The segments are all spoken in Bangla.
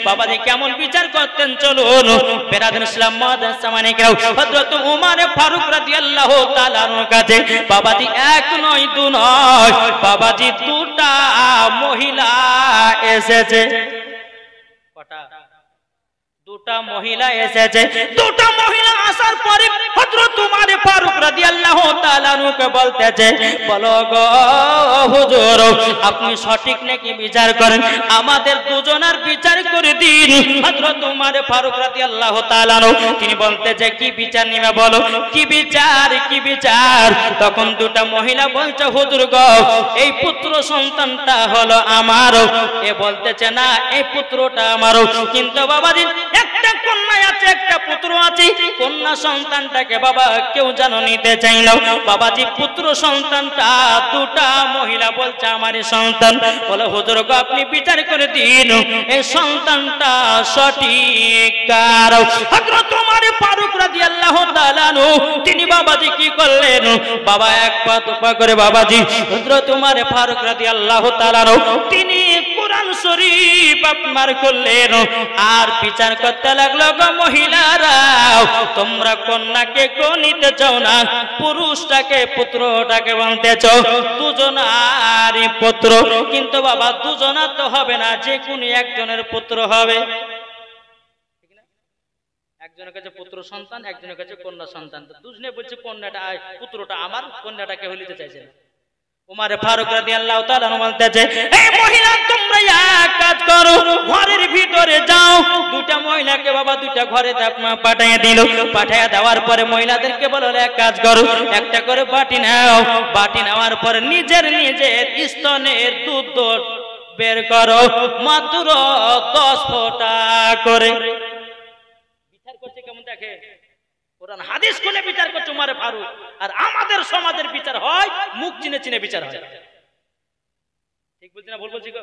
বাবাজি কেমন বিচার করতেন চলুন বেরাদুল ইসলাম মাদার সামানিকরাও হযরত উমর ফারুক রাদিয়াল্লাহু তাআলা আনহুর কাছে বাবাজি এক নয় দু নয় বাবাজি দুটা মহিলা এসেছে কটা দুটা মহিলা এসেছে দুটা মহিলা আসার পরে হযরত উমর ফারুক রাদিয়াল্লাহু তাআলা আনহুকে বলতেছে বলো গো হুজুর আপনি সঠিক নাকি বিচার করেন আমাদের দুজনের বিচার করে দিন হযরত উমর ফারুক রাদিয়াল্লাহু তাআলা আনহু তিনি বলতেছে কি বিচার নিবে বলো কি বিচার তখন দুটা মহিলা বলছে হুজুর গো এই পুত্র সন্তানটা হলো আমার এ বলতেছে না এই পুত্রটা আমারও কিন্তু বাবাজি একটা কন্যা আছে একটা পুত্র আছে কন্যা সন্তানটাকে বাবা কেউ যেন নিতে চাইল বাবাজি পুত্র সন্তানটা দুটা মহিলা বলছে আমারই সন্তান বলে হুজুর গো আপনি বিচার করে দিন এই সন্তানটা সঠিক কার হযরত উমর ফারুক রাদিয়াল্লাহু তাআলা আনহু তিনি বাবাজি কি করলেন বাবা এক পা দুপা করে বাবাজি হযরত উমর ফারুক রাদিয়াল্লাহু তাআলা আনহু তিনি কোরআন শরীফ আপনার করলেন আর বিচার করতে লাগলো গো মহিলারা তোমরা কন্যাকে কেউ নিতে চাও না পুরুষটাকে পুত্রটাকে বলতে চাও দুজনারই পুত্র কিন্তু বাবা দুজনা তো হবে না যে কোনো একজনের পুত্র হবে একজনের কাছে পুত্র সন্তান একজনের কাছে কন্যা সন্তান তো দুজনে বলছে কন্যাটা পুত্রটা আমার কন্যাটাকে হলিতে চাইছে না উমর ফারুক রাদিয়াল্লাহু তাআলা বলতেছে এই মহিলা তোমরা এক কাজ করো ঘরের ভিতরে যাও দুটা মহিলাকে বাবা দুটা ঘরে পাঠিয়ে দিল পাঠিয়ে দেওয়ার পরে মহিলাদেরকে বলল এক কাজ করো একটা করে বাটি নাও বাটি নেওয়ার পরে নিজের স্তনের দুধ বের করো মাত্র 10 ফোঁটা করে বিচার করছে কেমন দেখে কোরআন হাদিস কোনে বিচার করছে উমর ফারুক আর আমাদের সমাজের বিচার হয় মুখ চিনে চিনে বিচার হয় ঠিক বলছি না ভুল বলছি গো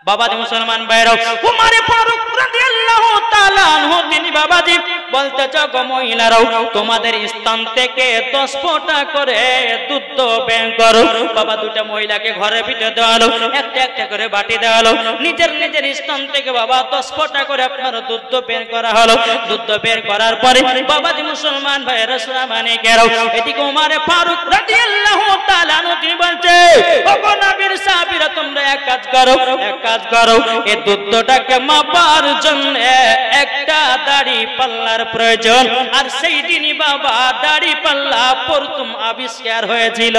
বাবাজি মুসলমান ভাইরাও উমর ফারুক রাদিয়াল্লাহু তাআলা আনহু তিনি বাবাজি বলতে চাও গো মহিলারাও তোমাদের স্তন থেকে 10 ফোঁটা করে দুধ বের করো বাবা দুটা মহিলাকে ঘরের ভিতরে দেওয়া হলো একটা একটা করে বাটি দেওয়া হলো নিজের স্তন থেকে বাবা 10 ফোঁটা করে আপনার দুধ বের করা হলো দুধ বের করার পরে বাবাজি মুসলমান ভাইরা সামানিকেরাও এদিকে উমর ফারুক রাদিয়াল্লাহু তাআলা আনহু তিনি বলছে ওগো নবীর সাহাবীরা তোমরা এক কাজ করো এই দুধটাকে মাপার জন্য একটা দাড়ি পাল্লার প্রয়োজন আর সেই দিনই বাবা দাড়ি পাল্লা প্রথম আবিষ্কার হয়েছিল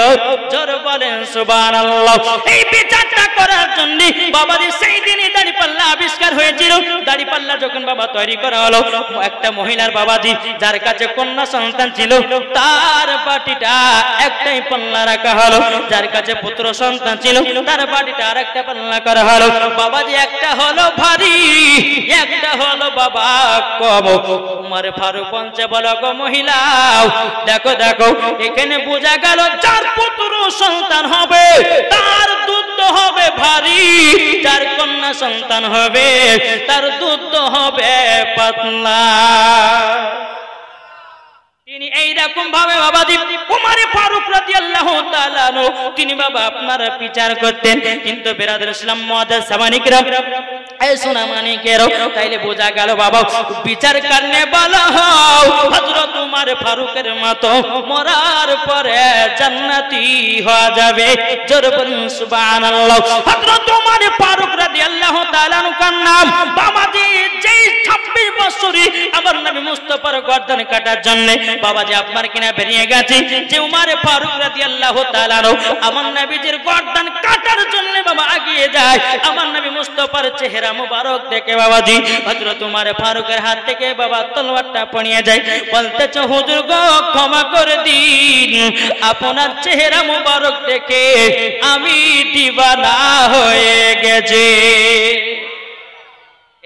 জোরে বলেন সুবহানাল্লাহ এই বিচারটা করার জন্য বাবাজি সেই দিনই দাড়ি পাল্লা আবিষ্কার হয়েছিল দাড়ি পাল্লা যখন বাবা তৈরি করা হলো একটা মহিলার বাবাজি যার কাছে কন্যা সন্তান ছিল তার বাটিটা একটাই পাল্লা রাখা হলো যার কাছে পুত্র সন্তান ছিল তার বাটিটা আরেকটা পাল্লা করা হলো বাবাজি একটা হলো ভারী একটা হলো বাবা কম উমর ফারুক বলছে বলো গো মহিলা দেখো এখানে বোঝা গেল যার পুত্র সন্তান হবে তার দুধ হবে ভারী যার কন্যা সন্তান হবে তার দুধ হবে পাতলা তিনি এই রকম ভাবে বাবাজি উমর ফারুক রাদিয়াল্লাহু তাআলা আনহু তিনি বাবা আপনার বিচার করতেন কিন্তু বিরাদুল ইসলাম মুআদ্দাস সামানিকরা এই সোনা মানিকেরও তাইলে বোঝা গেল বাবা বিচার করনে वाला হও হযরত উমর ফারুকের মতো মরার পরে জান্নাতি হয়ে যাবে জোরে বলুন সুবহানাল্লাহ হযরত উমর ফারুক রাদিয়াল্লাহু তাআলা আনহুর নাম বাবাজি যেই 26 বছরে আমার নবী মুস্তাফার গর্দান কাটার জন্য বাবাজি আপনার কিনা বেরিয়ে গেছে যে উমর ফারুক রাদিয়াল্লাহু তাআলা আনহু আমার নবীজির গর্দান কাটার জন্য বাবা এগিয়ে যায় আমার নবী মুস্তাফার চেহারা মুবারক দেখে বাবাজি হযরত উমর ফারুকের হাত থেকে বাবা তলোয়ারটা পড়িয়ে যায় বলতেছে হুজুর গো ক্ষমা করে দিন আপনার চেহারা মুবারক দেখে আমি দিওয়ানা হয়ে গেছি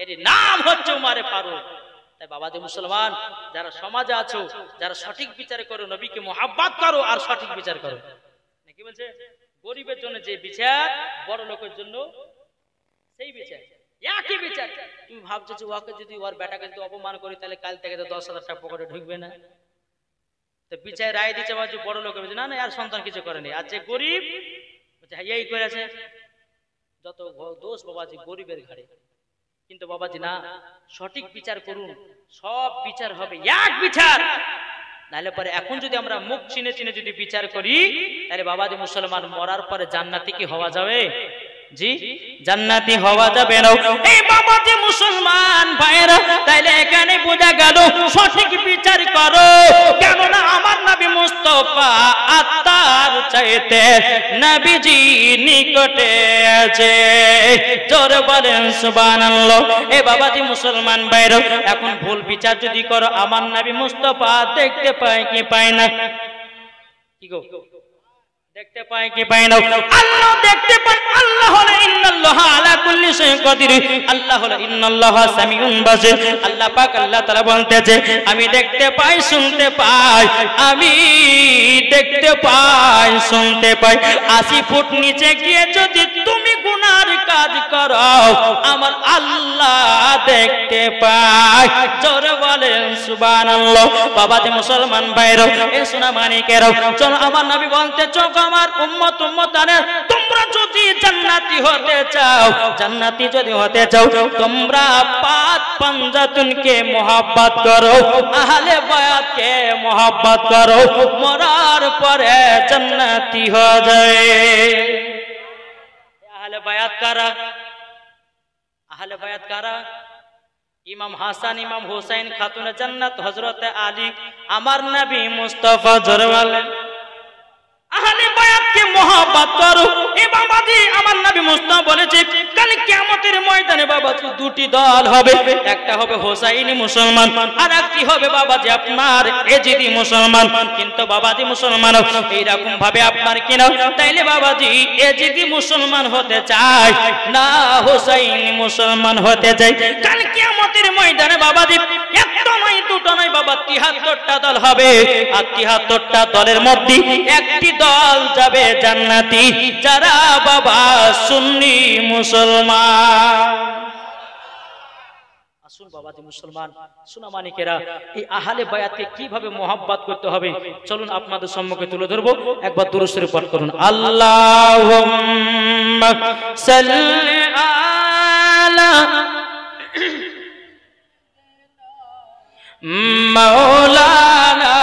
এর নাম হচ্ছে উমর ফারুক তাই বাবাজি মুসলমান যারা সমাজে আছো যারা সঠিক বিচার করো নবীকে মহব্বত করো আর সঠিক বিচার করো নাকি বলছে গরিবের জন্য যে বিচার বড় লোকের জন্য সেই বিচার একই বিচার তুমি ভাবছো যে ওকে যদি ওর বেটাকে যদি অপমান করি তাহলে কাল থেকে তো 10,000 টাকা পকেটে ঢুকবে না তো বিচার রায় দিচ্ছে বাবা যে বড় লোক বলছে না না আর সন্তান কিছু করেনি আর যে গরিব বলছে এই করেছে যত দোষ বাবাজি গরিবের ঘাড়ে কিন্তু বাবাজি না, সঠিক বিচার করুন, সব বিচার হবে এক বিচার। নাহলে পরে এখন যদি আমরা মুখ চিনে চিনে যদি বিচার করি, তাহলে বাবাজি মুসলমান মরার পরে জান্নাতি কি হওয়া যাবে? জি, জান্নাতি হওয়া যাবে না। এই বাবাজি মুসলমান ভাইরা, তাইলে এখানে বোঝা গেল সঠিক বিচার করো। কেননা আমার নবী মুস্তাফা আত্মার চাইতে নবীজি নিকটে আছে। জোরে বলেন সুবহানাল্লাহ। এই বাবাজি মুসলমান ভাইরা, এখন ভুল বিচার যদি করো, আমার নবী মুস্তাফা দেখতে পায় কি পায় না? কি গো, দেখতে পায় কি পায় না? আল্লাহ দেখতে পায়। আল্লাহ হলো ইন্নাল্লাহা আলা কুল্লি শাইইন কাদির। আল্লাহ হলো ইন্নাল্লাহা সামিউন বাসির। আল্লাহ পাক আল্লাহ তাআলা বলতেছে, আমি দেখতে পাই, শুনতে পাই, আমি দেখতে পাই, শুনতে পাই। 80 ফুট নিচে গিয়ে যদি তুমি গুনার কাজ করো, আমার আল্লাহ দেখতে পায়। জোরে বলেন সুবহানাল্লাহ। বাবাজি মুসলমান ভাইরা, এই সোনা মানিকেরা, চলো আমার নবী বলতে, চোখ আমার উম্মত উম্মতানের, তোমরা যদি জান্নাতি হতে চাও, জান্নাতি যদি হতে চাও, তোমরা পাঁচ পাঞ্জাতুনকে মোহাব্বত করো, আহলে বায়াতকে মোহাব্বত করো, মরার পরে জান্নাতি হয়ে যায়। আহলে বায়াত কারা? আহলে বায়াত কারা? ইমাম হাসান, ইমাম হুসাইন, খাতুনে জান্নাত হযরতে আলী, আমার নবী মুস্তাফা। জোরে বলেন, আহলে বায়াতকে মোহাব্বত করো। এ বাবাজি আমার নবী মুস্তাফা বলেছে, কাল কিয়ামতের ময়দানে বাবাজি দুটি দল হবে, একটা হবে হোসাইনি মুসলমান, আর একটি হবে বাবাজি আপনার এজিদি মুসলমান। কিন্তু বাবাজি মুসলমান এইরকম ভাবে আপনার কিনা, তাইলে বাবাজি এজিদি মুসলমান হতে চায় না হোসাইনি মুসলমান হতে চায়? কাল কিয়ামতের ময়দানে বাবাজি একটা নয়, দুটো নয় বাবা, 73টা দল হবে। আর 73টা দলের মধ্যে একটি দল যাবে জান্নাতি, যারা বাবা সুন্নি মুসলমান। আসুন বাবাজি মুসলমান, সোনা মানিকেরা, এই আহলে বায়াতকে কিভাবে মোহাব্বত করতে হবে চলুন আপনাদের সম্মুখে তুলে ধরবো। একবার দুরূদ শরীফ পাঠ করুন। আল্লাহুম্মা সাল্লি আলা মাওলানা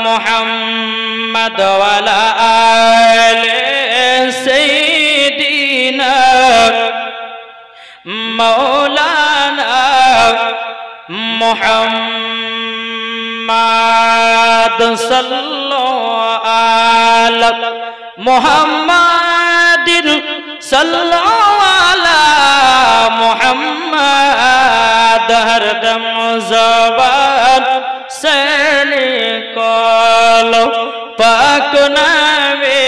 মুহাম্মদ ওয়া আলা আলি সাইয়্যিদিনা মাওলানা মুহাম্মদ সাল্লাল্লাহু আলা মুহাম্মাদিন সাল্লাল্লাহু আলা মুহাম্মদ হরদম জবান সে নিকলো পাক নামে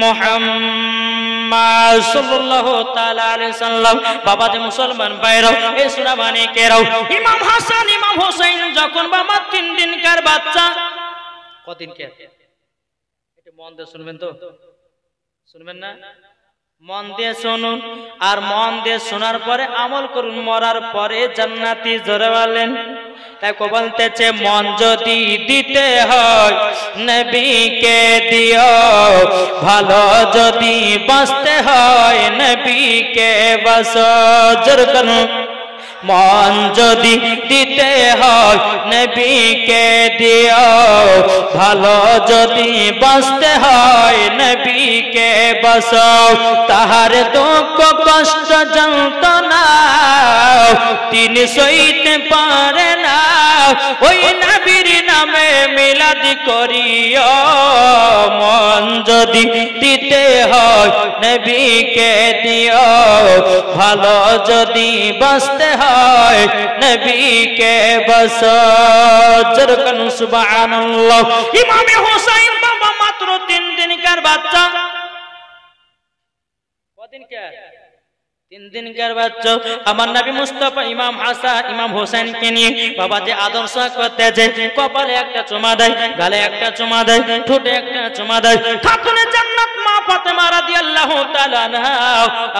মুহাম্মদ সাল্লাল্লাহু তাআলা আলাইহি সাল্লাম। বাবাজি মুসলমান ভাইরা, এই সোনা মানিকেরাও, ইমাম হাসান ইমাম হুসাইন যখন বাবা 3 দিনকার বাচ্চা, কদিনকার? এটা মন দিয়ে শুনবেন তো, শুনবেন না? মন দিয়ে শুনুন, আর মন দিয়ে শোনার পরে আমল করুন, মরার পরে জান্নাতি। জোরে বলেন। তাই কো বলতেছে, মন যদি দিতে হয় নবীকে দিও, ভালো যদি বাঁচতে হয় নবীকে বাঁচো। জোরে করুন। মন যদি দিতে হয় নবীকে দিও, ভালো যদি বাঁচতে হয় নবীকে বাঁচাও। তাহার দুঃখ কষ্ট যন্ত্রণা তিনি সইতে পারে না, ওই নবীর নামে মিলাদ করিও। মন যদি দিতে হয় নবীকে দিও, ভালো যদি বাঁচতে হয় নবীকে বাঁচাও। জরকান সুবহানাল্লাহ। ইমামে হুসাইন বাবা মাত্র 3 দিনকার বাচ্চা। কদিনকার? 3 দিনকার বাচ্চা। আমার নবী মুস্তাফা ইমাম হাসান ইমাম হোসেনকে নিয়ে বাবা যে আদর্শ করতেছে, কপালে একটা চুমা দেয়, গালে একটা চুমা দেয়, ঠোঁটে একটা চুমা দেয়। খাতুনে জান্নাত মা ফাতেমা রাদিয়াল্লাহু তাআলা আনহা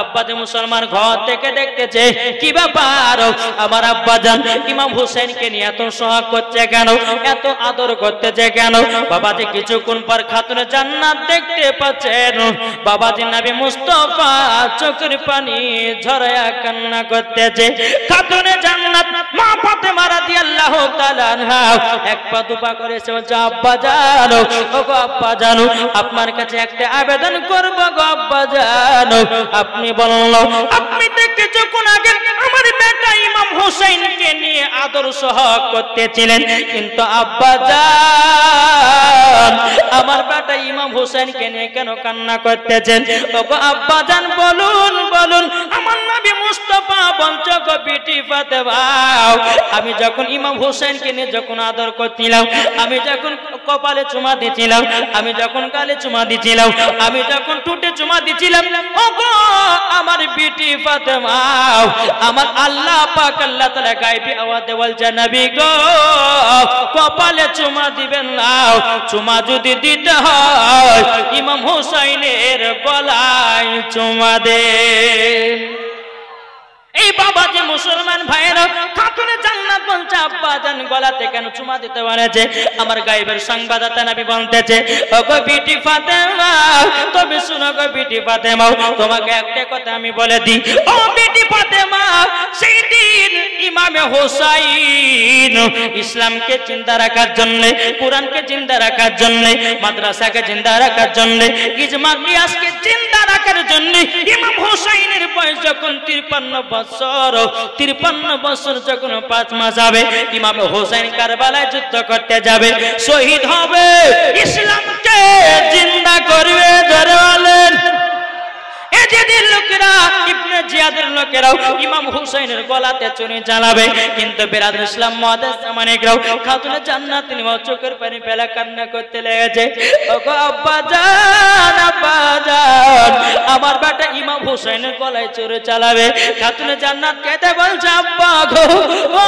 আব্বা যে মুসলমান ঘর থেকে দেখতেছে, কি ব্যাপার আমার আব্বা জান ইমাম হোসেনকে নিয়ে এত সোহাগ করছে কেন, এত আদর করতেছে কেন? বাবা যে কিছুক্ষণ পর খাতুনে জান্নাত দেখতে পাচ্ছেন, বাবা যে নবী মুস্তাফা চোখের পানি ঝরায়া কান্না করতেছে। খাতুনে জান্নাত মা ফাতেমা রাদিয়াল্লাহু তাআলা আনহা এক পা দুপা করে এসে বলছে, আব্বা জানো, ওগো আব্বা জানো, আপনার কাছে একটা আবেদন করব গো আব্বা জানো। আপনি বলল, আপনি তো কিছুক্ষণ আগে আমার বেটা ইমাম হোসেনকে নিয়ে আদর সহগ করতেছিলেন, কিন্তু আব্বা জান আমার বেটা ইমাম হোসেনকে নিয়ে কেন কান্না করতেছেন? ওগো আব্বা জান বলুন বলুন। আমার নবী মুস্তাফা বলছো গো বিটি ফাতেমা, আমি যখন ইমাম হোসেনকে নিয়ে যখন আদর করছিলাম, আমি যখন কপালে চুমা দিছিলাম, আমি যখন গালে চুমা দিছিলাম, আমি যখন ঠোঁটে চুমা দিছিলাম, ওগো আমার বিটি ফাতেমা, আমার আল্লাহ পাক আল্লাহ তাআলা গায়বী আওয়াজে বলছে, নবী গো কপালে চুমা দিবেন না, চুমা যদি দিতে হয় ইমাম হোসেনের গলায় চুমা দেন। এই বাবা যে মুসলমান ভাইরা, খাতুনে জান্নাত বলছে, আব্বা জান গলাতে কেন চুমা দিতে বলেছে? আমার গায়েবের সংবাদদাতা নবী বলতেছে, ওগো বিটি ফাতেমা, তবে শুনো গো বিটি ফাতেমা, তোমাকে একটা কথা আমি বলে দিই, ও বিটি ফাতেমা, সেই দিন ইমামে হোসাইন ইসলামকে জিন্দা রাখার জন্য, কোরআনকে জিন্দা রাখার জন্য, মাদ্রাসাকে জিন্দা রাখার জন্য, ইজমা কিয়াসকে জিন্দা রাখার জন্য ইমাম হোসাইনের বয়স যখন 53 বছর যখন 5 মাস হবে, ইমাম হোসেন কারবালায় যুদ্ধ করতে যাবে, শহীদ হবে, ইসলামকে জিন্দা করবে। ধরে বলেন এজিদের লোকেরা, ইবনে জিয়াদের লোকেরাও ইমাম হুসাইনের গলাতে ছুরি চালাবে, কিন্তু বিরাদর ইসলাম মুআদ্দাস জামানিকরাও খাতুনে জান্নাত তিনি চোখের পানি ফেলা কান্না করতে লেগেছে। ওগো আব্বা জান, আব্বা জান আমার বেটা ইমাম হুসাইনের গলায় ছুরি চালাবে। খাতুনে জান্নাত কেঁদে বলছে, আব্বা গো,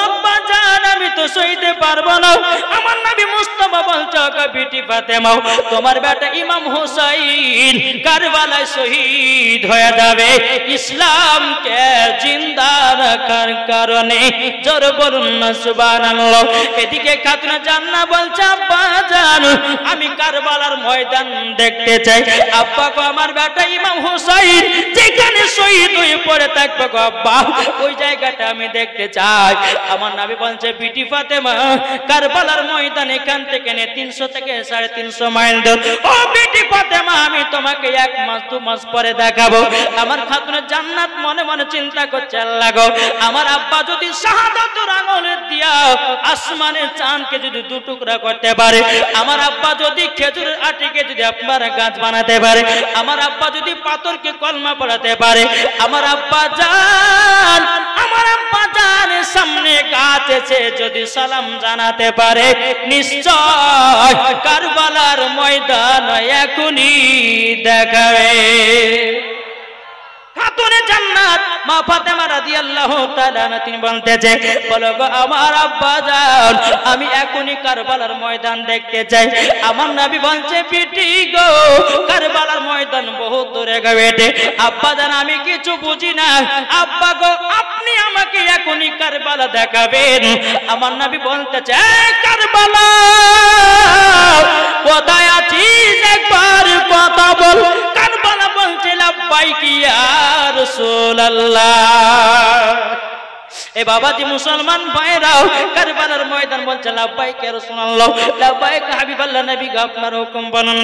আব্বা জান আমি তো সইতে পারবো না। আমার নবী মুস্তাফা বলছে, ওগো বিটি ফাতেমা, তোমার বেটা ইমাম হুসাইন কারবালায় শহীদ হয়ে যাবে ইসলামকে জিন্দা রাখার কারণে। জোরে বলুন না সুবহানাল্লাহ। এদিকে খাতুনে জান্নাত বলছে, আব্বা জান আমি কারবালার ময়দান দেখতে চাই। আব্বা গো আমার বেটা ইমাম হোসেন যেখানে শহীদ হয়ে পড়ে থাকবে গো আব্বা, ওই জায়গাটা আমি দেখতে চাই। আমার নবী বলছে, বিটি ফাতেমা কারবালার ময়দান এখান থেকে 300 থেকে 350 মাইল দূর। ও বিটি ফাতেমা আমি তোমাকে 1 মাস 2 মাস পরে দেখাবো। আমার খাতুনে জান্নাত মনে মনে চিন্তা করছে, আল্লাহ গো আমার আব্বা যদি শাহাদাতের আঙ্গুল দিয়া আসমানের চাঁদকে যদি 2 টুকরা করতে পারে, আমার আব্বা যদি খেজুরের আটিকে যদি আপনার গাছ বানাতে পারে, আমার আব্বা যদি পাথরকে কলমা পড়াতে পারে, আমার আব্বা জান, আমার আব্বা জানের সামনে গাছ এসে যদি সালাম জানাতে পারে, নিশ্চয় কারবালার ময়দান এখনই দেখাবে। খাতুনে জান্নাত মা ফাতেমা রাদিয়াল্লাহু তাআলা আনহা তিনি বলতেছে, বলো গো আমার আব্বা জান আমি এখনই কারবালার ময়দান দেখতে চাই। আমার নবী বলছে, বিটি গো কারবালার ময়দান বহুত দূরে গো বেটে। আব্বা জান আমি কিছু বুঝি না, আব্বা গো আপনি আমাকে এখনই কারবালা দেখাবেন। আমার নবী বলতেছে, কারবালা কোথায় আছিস একবার কথা বল। কারবালা বলছে, লাব্বাইক ইয়া রাসূলুল্লাহ। এ বাবাজি মুসলমান ভাইরাও কারবালার ময়দান বলছে, লাব্বাইক ইয়া রাসূলুল্লাহ, লাব্বাইক হাবিবাল্লাহ, নবী গো আপনার হুকুম বলুন।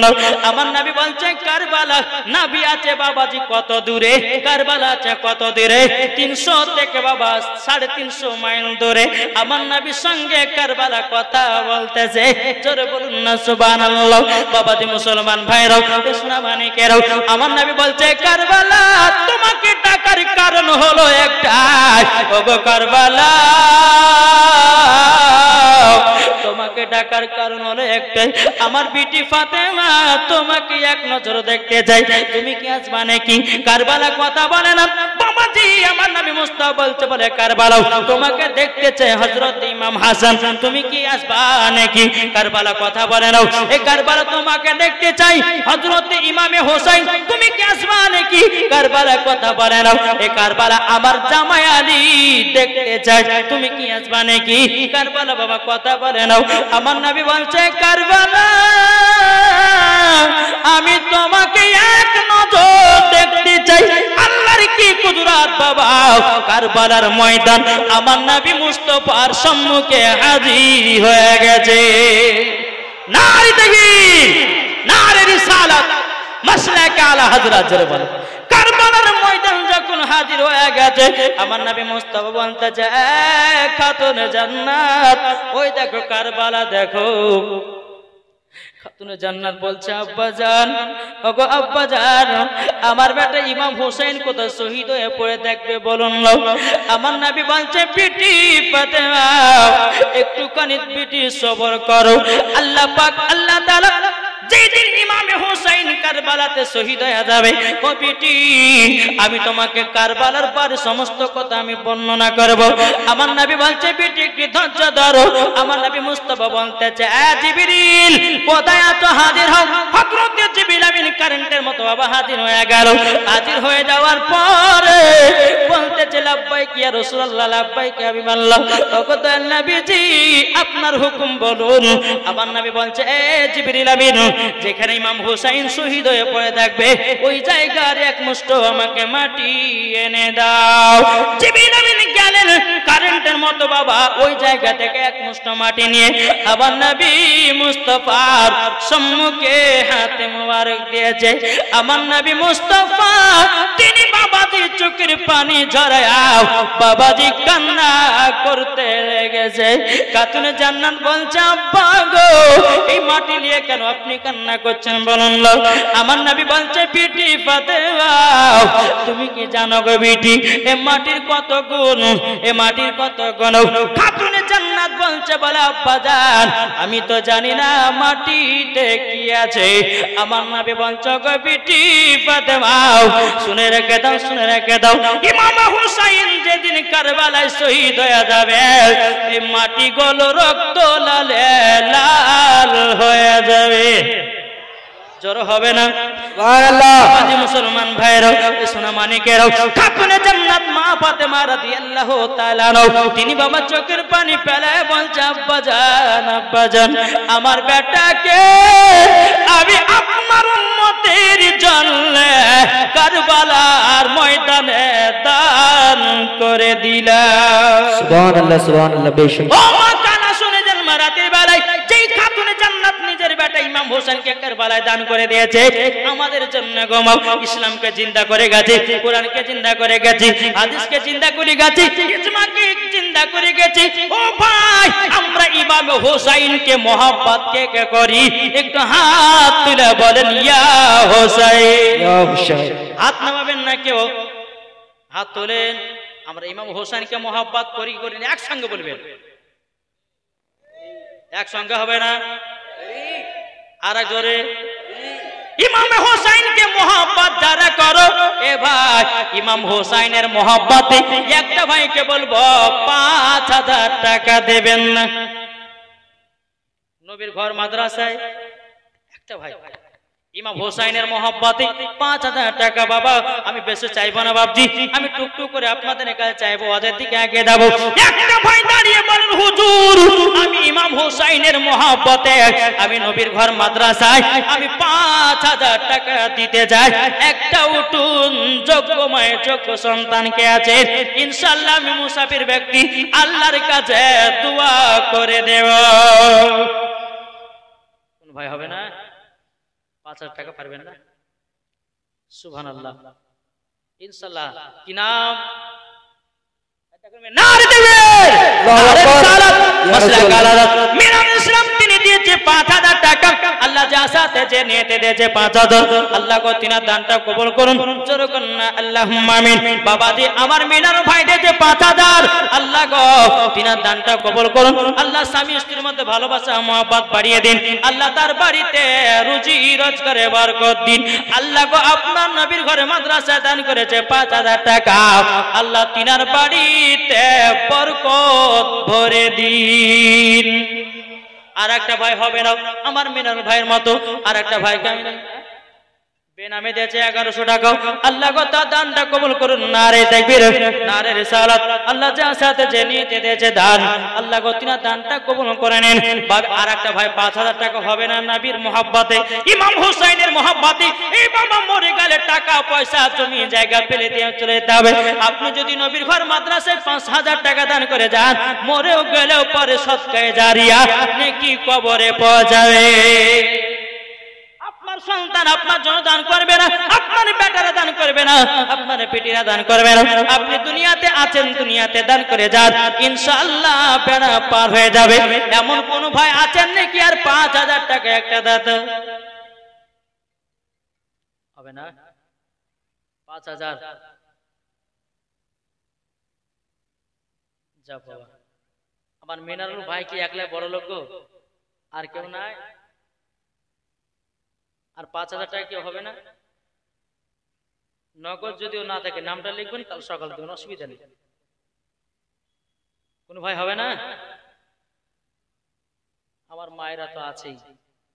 আমার নবী বলছে, কারবালা নবী আছে বাবাজি কত দূরে? কারবালা আছে কত দূরে? 300 থেকে বাবা 350 মাইল দূরে। আমার নবীর সঙ্গে কারবালা কথা বলতেছে। জোরে বলুন না সুবহানাল্লাহ। বাবাজি মুসলমান ভাইরাও সোনা মানিকেরাও আমার নবী বলছে, কারবালা তোমাকে ডাকার কারণ হলো একটাই। ওগো কারবালা তোমাকে ডাকার কারণ হলো একটাই, আমার বিটি ফাতেমা তোমাকে এক নজর দেখতে চাই, তুমি কি আসবা নাকি? কারবালা কথা বলে না বাবাজি। আমার নবী মুস্তাফা বলছে, বলে কারবালা তোমাকে দেখতে চাই হযরত ইমাম হাসান, তুমি কি আসবা নাকি? কারবালা কথা বলে না, এই কারবালা তোমাকে দেখতে চাই হযরত ইমামে হোসেন, তুমি কি আসবা নাকি? কারবালা কথা বলে না, এই কারবালা আমার জামাই আলী দেখতে চাই, তুমি কি আসবা নাকি? কারবালা বাবা কথা বলে না। আমার নবী বলছে, কারবালা আমি তোমাকে এক নজর দেখতে চাই। আল্লাহর কি কুদরত বাবা, কারবালার ময়দান আমার নবী মুস্তাফার সম্মুখে হাজির হয়ে গেছে। নারে তাকবীর, নারে রিসালাত, মাসলাকে আলা হযরত জোরে বলো। কারবালার ময়দান যখন হাজির হয়ে গেছে, আমার নবী মুস্তাফা বলতেছে, খাতুনে জান্নাত, ওই দেখো কারবালা দেখো। খাতুনে জান্নাত বলছে, আব্বাজান, ওগো আব্বাজান, আমার বেটা ইমাম হোসেন কোথায় শহীদ হয়ে পড়ে দেখবে বলুন। আমার নবী বলছে, বিটি ফাতেমা একটুখানি বিটি সবর করো। আল্লাহ পাক আল্লাহ তাআলা যেদিন ইমামে হোসেন কারবালাতে শহীদ হয়ে যাবে, ও বিটি আমি তোমাকে কারবালার পর সমস্ত কথা আমি বর্ণনা করব। আমার নবী বলছে, বিটি কি ধৈর্য ধরো। আমার নবী মুস্তাফা বলতেছে, জিবরিল কোথায় আছো, হাজির হও। হযরত জিবরিল আমিন কারেন্টের মতো বাবা হাজির হয়ে গেল। হাজির হয়ে যাওয়ার পরে বলতেছে, লাব্বাইক ইয়া রাসূলুল্লাহ, লাব্বাইক ইয়া হাবিবাল্লাহ। ওগো দয়াল নবীজি আপনার হুকুম বলুন। আমার নবী বলছে, জিবরিল আমিন, যেখানে ইমাম হোসেন শহীদ হয়ে পড়ে থাকবে ওই জায়গার এক মুষ্ঠ আমাকে মাটি এনে দাও। জিবরিল আমিন গেলেন কারেন্টের মতো বাবা ওই জায়গা থেকে এক মুষ্ঠ মাটি নিয়ে আবার নবী মুস্তাফার সম্মুখে হাতে মোবারক দিয়েছে। আমার নবী মুস্তাফা তিনি বাবাজির চোখের পানি ঝরায়া বাবাজি কান্না করতে লেগেছে। খাতুনে জান্নাত বলছে, আব্বা গো এই মাটি নিয়ে কেন আপনি কান্না করছেন বলুন। আমার নবী বলছে, বিটি ফাতেমা তুমি কি জানো গো বিটি, এ মাটির কত গুণ, এ মাটির কত গুণ। খাতুনে জান্নাত বলছে, বলে আব্বাজান আমি তো জানি না মাটিতে কি আছে। আমার নবী বলছে, গো বিটি ফাতেমা শুনে রেখে দাও, শুনে রেখে দাও। ইমাম হুসাইন যেদিন কারবালায় শহীদ হয়ে যাবে এই মাটিগুলো রক্ত লালে লাল হয়ে যাবে। জোর হবে না সুবহানাল্লাহ। আজি মুসলমান ভাইরা সোনা মানিকেরাও, খাতুনে জান্নাত মা ফাতেমা রাদিয়াল্লাহু তাআলা তিনি বাবা চোখের পানি ফেলে বলছে, আব্বাজান আব্বাজান আমার বেটাকে আমি আপনার উম্মতের জন্য কারবালার ময়দানে দান করে দিলাম। সুবহানাল্লাহ সুবহানাল্লাহ। বেশি ও মা কানা শুনে যান, রাতের বেলায় যেই খাতুনে জান্নাত নিজের বেটা ইমাম হোসেনকে কারবালায় দান করে দিয়েছে আমাদের জন্য গোমাও ইসলামকে জিন্দা করে গেছে, কোরআনকে জিন্দা করে গেছে, হাদিসকে জিন্দা করে গেছে, ইজমাকে জিন্দা করে গেছে। ও ভাই আমরা ইমাম হোসেনকে মহব্বত কে কে করি, একটু হাত তুলে বলেন ইয়া হোসেন। ইয়া হোসেন। হাত নামাবেন না কেউ, হাত তোলেন। আমরা ইমাম হোসেনকে মহব্বত করি করি না, একসঙ্গে বলবেন, একসঙ্গে হবে না আর এক জোরে। ইমাম হোসেনকে মহব্বত যারা করো এ ভাই ইমাম হোসেনের মহব্বতে একটা ভাইকে বলবো 5000 টাকা দেবেন না। নবীর ঘর মাদ্রাসায় একটা ভাই ইমাম হোসেনের মহব্বতে 5000 টাকা। বাবা আমি বেশি চাইবো না বাবজি, আমি টুকটুক করে আপনাদের কাছে চাইবো, ওদের দিকে আগে যাবো। একটা ভাই দাঁড়িয়ে বলেন, হুজুর আমি ইমাম হোসেনের মহব্বতে আমি নবীর ঘর মাদ্রাসায় আমি 5000 টাকা দিতে যাই। একটা উঠুন, যোগ্যময় যোগ্য সন্তানকে আছে ইনশাআল্লাহ আমি মুসাফির ব্যক্তি আল্লাহর কাছে দোয়া করে দেব। কোন ভাই হবে না? 5000 টাকা পারবেন না? সুবহানাল্লাহ। ইনশাআল্লাহ কি নাম? নারে তাকবীর, নারে সালাত, মাসলাক আলাদাত। মিরান ইসলাম তিনি দিয়েছে 5000 টাকা। আল্লাহ যা সাথে যে নিতে দিয়েছে 5000, আল্লাহ গো তিনার দানটা কবুল করুন। জোরে করুন না আল্লাহুম্মা আমিন। বাবাজি আমার মিনার ভাই দিয়েছে 5000, আল্লাহ গো তিনার দানটা কবুল করুন। আল্লাহ স্বামী স্ত্রীর মধ্যে ভালোবাসা মহব্বত বাড়িয়ে দিন। আল্লাহ তার বাড়িতে রুজি রোজগারে বরকত দিন। আল্লাহ গো আপনার নবীর ঘরে মাদ্রাসা দান করেছে 5000 টাকা, আল্লাহ তিনার বাড়িতে বরকত ভরে দিন। আর একটা ভাই হবে না আমার মিনার ভাইয়ের মতো, আর একটা ভাইকে আমি বেনামে দিয়েছে 1100 টাকা। আল্লাহ গো তার দানটা কবুল করুন। নারে তাকবীর, নারে রিসালাত। আল্লাহ যার সাথে যে নিতে দিয়েছে দান, আল্লাহ গো তিনার দানটা কবুল করে নেন। আর একটা ভাই 5000 টাকা হবে না নবীর মহব্বতে, ইমাম হুসাইনের মহব্বতে। এই বাবা মরে গেলে টাকা পয়সা জমি জায়গা ফেলে দিয়ে চলে যেতে হবে। আপনি যদি নবীর ঘর মাদ্রাসায় 5000 টাকা দান করে যান, মরেও গেলেও পরে সদকায়ে জারিয়া নেকি কবরে পৌঁছাবে। আপনার সন্তান আপনার জন্য দান করবে না, আপনার বেটারা দান করবে না, আপনার বেটিরা দান করবে না। আপনি দুনিয়াতে আছেন, দুনিয়াতে দান করে যান, ইনশাআল্লাহ বেড়া পার হয়ে যাবে। এমন কোন ভাই আছেন নাকি আর 5000 টাকা একটা দাঁত হবে না? 5000 যা বাবা। আমার মিনারুল ভাই কি একলা বড় লোক গো? আর কেউ নাই? আর 5000 টাকা কেউ হবে না? নগদ যদিও না থাকে নামটা লিখবেন, কাল সকাল দেবেন, অসুবিধা নেই। কোন ভাই হবে না? আমার মায়েরা তো আছেই,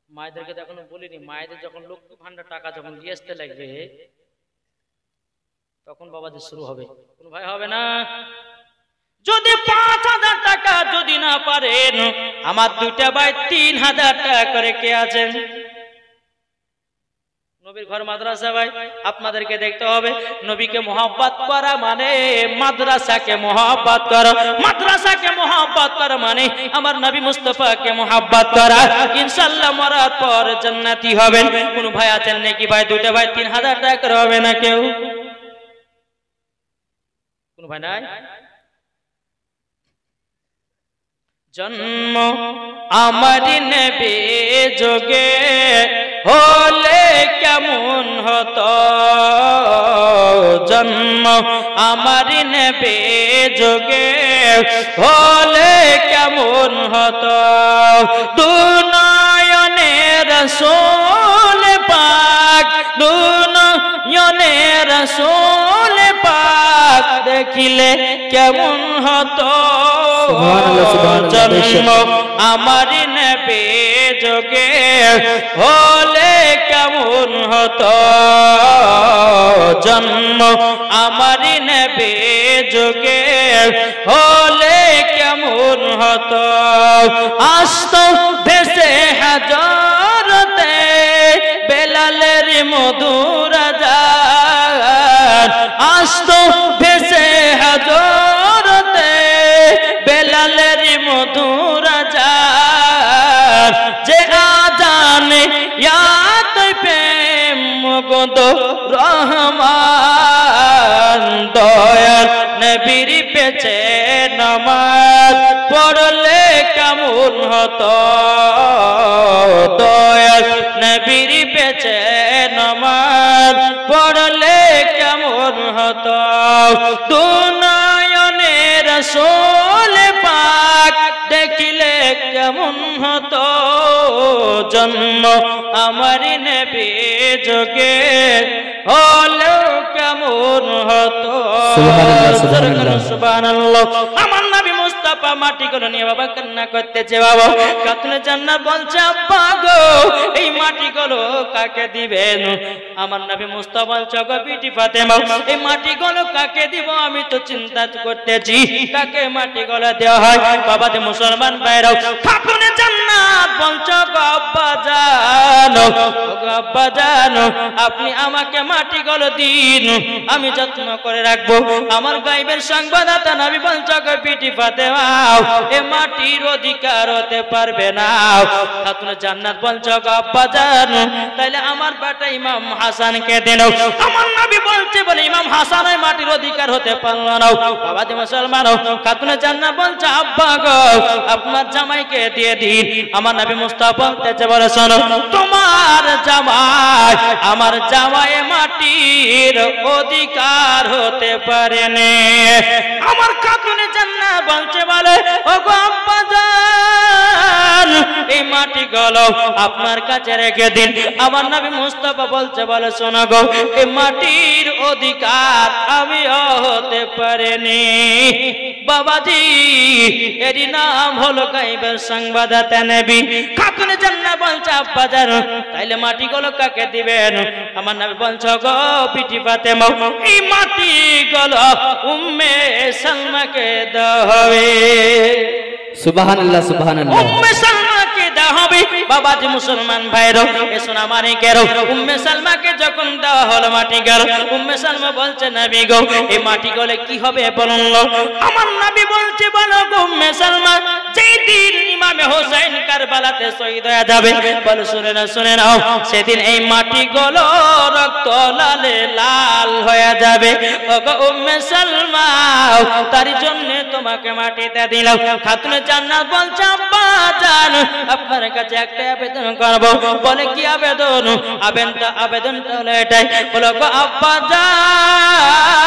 মায়েদেরকে তো এখনো বলিনি। মায়েদের যখন লক্ষ্মী ভান্ডার টাকা যখন দিয়ে আসতে লাগবে, তখন বাবাদের শুরু হবে। কোন ভাই হবে না? যদি 5000 টাকা যদি না পারেন, আমার দুইটা ভাই 3000 টাকা করে কে আছেন? নবীর ঘর মাদ্রাসা ভাই, আপনাদেরকে দেখতে হবে। নবীকে মহব্বত করা মানে মাদ্রাসাকে মহব্বত করা, মাদ্রাসাকে মহব্বত করা মানে আমার নবী মুস্তাফাকে মহব্বত করা। ইনশাআল্লাহ মরার পর জান্নাতি হবেন। কোন ভাই আছেন নাকি ভাই দুইটা ভাই 3000 টাকা করে হবে না কেউ? কোন ভাই নাই? জন্ম আমারি নবী যোগে হলে কেমন হতো, জন্ম আমারি নবী যোগে হলে কেমন হতো। দুনয়নে রাসূল পাক, দুনয়নে রাসূল পাক দেখিলে কেমন হতো। জন্ম আমারি নবী যোগে হলে কেমন হতো, জন্ম আমারি নবী যোগে হলে কেমন হতো। আসতো ভেসে হাজরতে বেলালের মধুর আযান, আসতো ভেসে হাজরতে বেলালের মধুর আযান। যে আযানে ইয়াত প্রেম মগদ রহমান, দয়াল নবীর পেছে নামাজ পড়লে কেমন হতো, দয়াল নবীর পেছে নামাজ পড়লে কেমন হতো। দুনয়নে রাসূল পাক দেখিলে কেমন হতো। জন্ম আমারি নবী যোগে হলো কেমন হতো। সুবহানাল্লাহ। আমার নবী মুস্তাফা মাটি গুলো নিয়ে বাবা কান্না করতেছে। বাবা কাতলে জান্নাত বলছে, আব্বা গো এই মাটি গুলো কাকে দিবেন? আমার নবী মুস্তাফা বলছে, গো বিটি ফাতেমা এই মাটি গুলো কাকে দিব? আমি তো চিন্তা করতেছি কাকে মাটি গুলো দেওয়া হয়। বাবা যে মুসলমান ভাইরাও, কাতলে জান্নাত বলছে, গো আব্বা জানো, গো আব্বা জানো আপনি আমাকে মাটি গুলো দিন, আমি যত্ন করে রাখবো। আমার গায়বের সংবাদদাতা নবী বলছে, গো বিটি ফাতেমা এ মাটির অধিকার হতে পারবে না। খাতুনে জান্নাত বলছে, গো আব্বা জানো তাইলে আমার বেটা ইমাম হাসানকে দেন। আমার নবী বলছে বলে ইমাম হাসান এই মাটির অধিকার হতে পারল না। বাবা যে মুসলমান, খাতুনে জান্নাত বলছে, আব্বা গো আপনার জামাইকে দিয়ে দিন। আমার নবী মুস্তাফা বলতেছে, বলে শোনো তোমার জামাই আমার জামাই মাটির অধিকার হতে পারে না। আমার খাতুনে জান্নাত বলছে, বলে ও গো আব্বা জান এই মাটি গুলো আপনার কাছে রেখে দিন। আমার নবী মুস্তাফা বলছে, বলে শোনো গো এই মাটির অধিকার আমিও হতে পারিনি। বাবাজি এরই নাম হলো গায়বের সংবাদদাতা নবী। খাতুনে জান্নাত বলছে আব্বাজান তাইলে মাটিগুলো কাকে দিবেন? আমার নবী বলছে গো বিটি ফাতেমা এই মাটিগুলো উম্মে সালমাকে দাও হবে। সুবহানাল্লাহ সুবহানাল্লাহ। উম্মে সালমাকে দেওয়া হবে। বাবাজি মুসলমান ভাইরো এসো না মানে কেরো উম্মে সালমাকে যখন দেওয়া হলো মাটি গেল, উম্মে সালমা বলছে নবী গো এই মাটি গলে কি হবে বলুন? আমার নবী বলছে বলো গো উম্মে সালমা যেই দিন ইমামে হোসেন কারবালাতে শহীদ হয়ে যাবে, বলো শুনে নাও সেদিন এই মাটি গুলো রক্ত লালে লাল হয়ে যাবে। ও গো উম্মে সালমা তার জন্য তোমাকে মাটিতে দিলাম। খাতুনে জান্নাত বলছে আব্বা জান আপনার কাছে একটা আবেদন করব। বলে কি আবেদন? আবেদনটা হলো এটাই, বলো গো আব্বা জান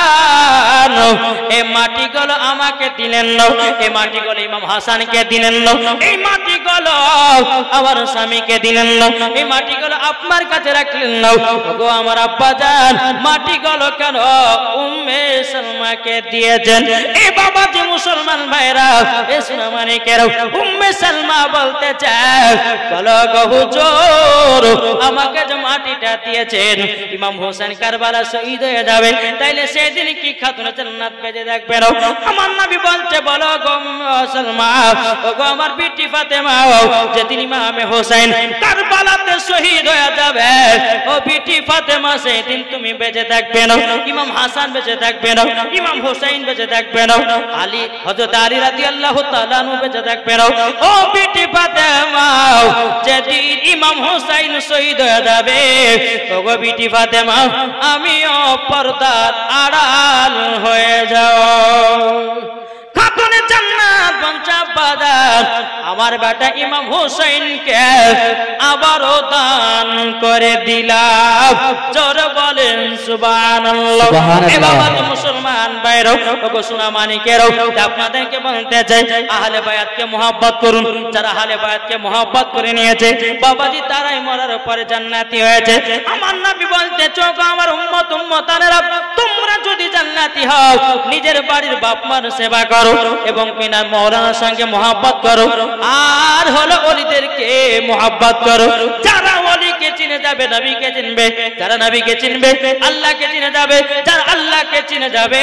এই মাটিগুলো আমাকে দিলেন না, এই মাটিগুলো ইমাম হাসানকে দিলেন না, এই মাটিগুলো আমার স্বামীকে দিলেন না, এই মাটিগুলো আপনার কাছে রাখলেন না। গো আমার আব্বা জান মাটিগুলো কেন উম্মে সালমাকে দিয়েছেন? এই বাবাজি মুসলমান ভাইরা এ শোনা মানে কেন উম্মে সালমা বলতে চায় বলো গো হুজুর আমাকে যে মাটিটা দিয়েছেন ইমাম হোসেন কারবালা শহীদ হয়ে যাবে, তাইলে সেদিন কি খাতুনে জান্নাত বেজে দেখবেন? আমার নবী বলছে বলো গো সালমা ও গো আমার বিটি ফাতেমা যেদিন ইমাম হোসেন কারবালাতে শহীদ হয়ে যাবে ও বিটি ফাতেমা সেদিন তুমি বেঁচে থাকবে না, ইমাম হাসান বেঁচে থাকবে না, ইমাম হোসেন বেঁচে থাকবে না, আলী হযরত আলী রাদিয়াল্লাহু তাআলা আনহু বেঁচে থাকবে না। ও বিটি ফাতেমা যেদিন ইমাম হোসেন শহীদ হয়ে যাবে ও গো বিটি ফাতেমা আমিও পর্দার আড়াল হয়ে যাও। খাতুনে জান্নাত বলছে আব্বা জান আমার বেটা ইমাম হোসেনকে আবারও দান করে দিলাম। জোরে বলেন সুবহানাল্লাহ। এ বাবা মুসলমান ভাইরা ওগো সোনা মানিকেরও আপনাদেরকে বলতে চাই আহলে বায়াতকে মহব্বত করুন। যারা আহলে বায়াতকে মহব্বত করে নিয়েছে বাবাজি তারাই মরার পরে জান্নাতি হয়েছে। আমার নবী বলতে চোখ আমার উম্মতানেরা তোমরা যদি জান্নাতি হও নিজের বাড়ির বাপ মার সেবা করো এবং কিনা মাওলানার সঙ্গে মহব্বত করো আর হলো ওলিদেরকে মহব্বত করো। যারা ওলিকে চিনে যাবে নবীকে চিনবে, যারা নবীকে চিনবে আল্লাহকে চিনে যাবে, যারা আল্লাহকে চিনে যাবে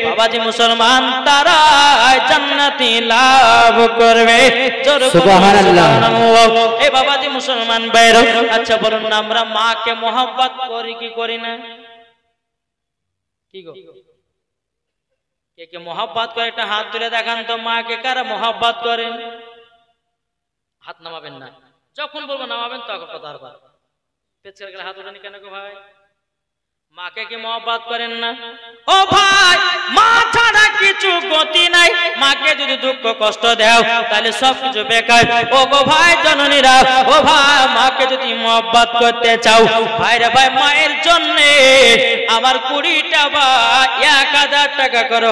বাবাজি মুসলমান তারা জান্নাতি লাভ করবে। সুবহানাল্লাহ। এই বাবাজি মুসলমান ভাইরা আচ্ছা বলুন না আমরা মাকে মহব্বত করি কি করি না? কি গো কে কে মহব্বত করে একটা হাত তুলে দেখান তো। মাকে কারা মহব্বত করেন? হাত নামাবেন না, যখন বলবো নামাবেন তখন কথা আর পেছনে গেলে হাত উঠানি কেন গো ভাই? মাকে কি মহব্বত করেন না? ও ভাই মা ছাড়া কিছু গতি নাই, মাকে যদি দুঃখ কষ্ট দাও তাহলে সবকিছু বেকার। ও গো ভাই জননীরা ও ভাই মাকে যদি মহব্বত করতে চাও ভাইরে ভাই মায়ের জন্য আমার 20টা বা 1000 টাকা করে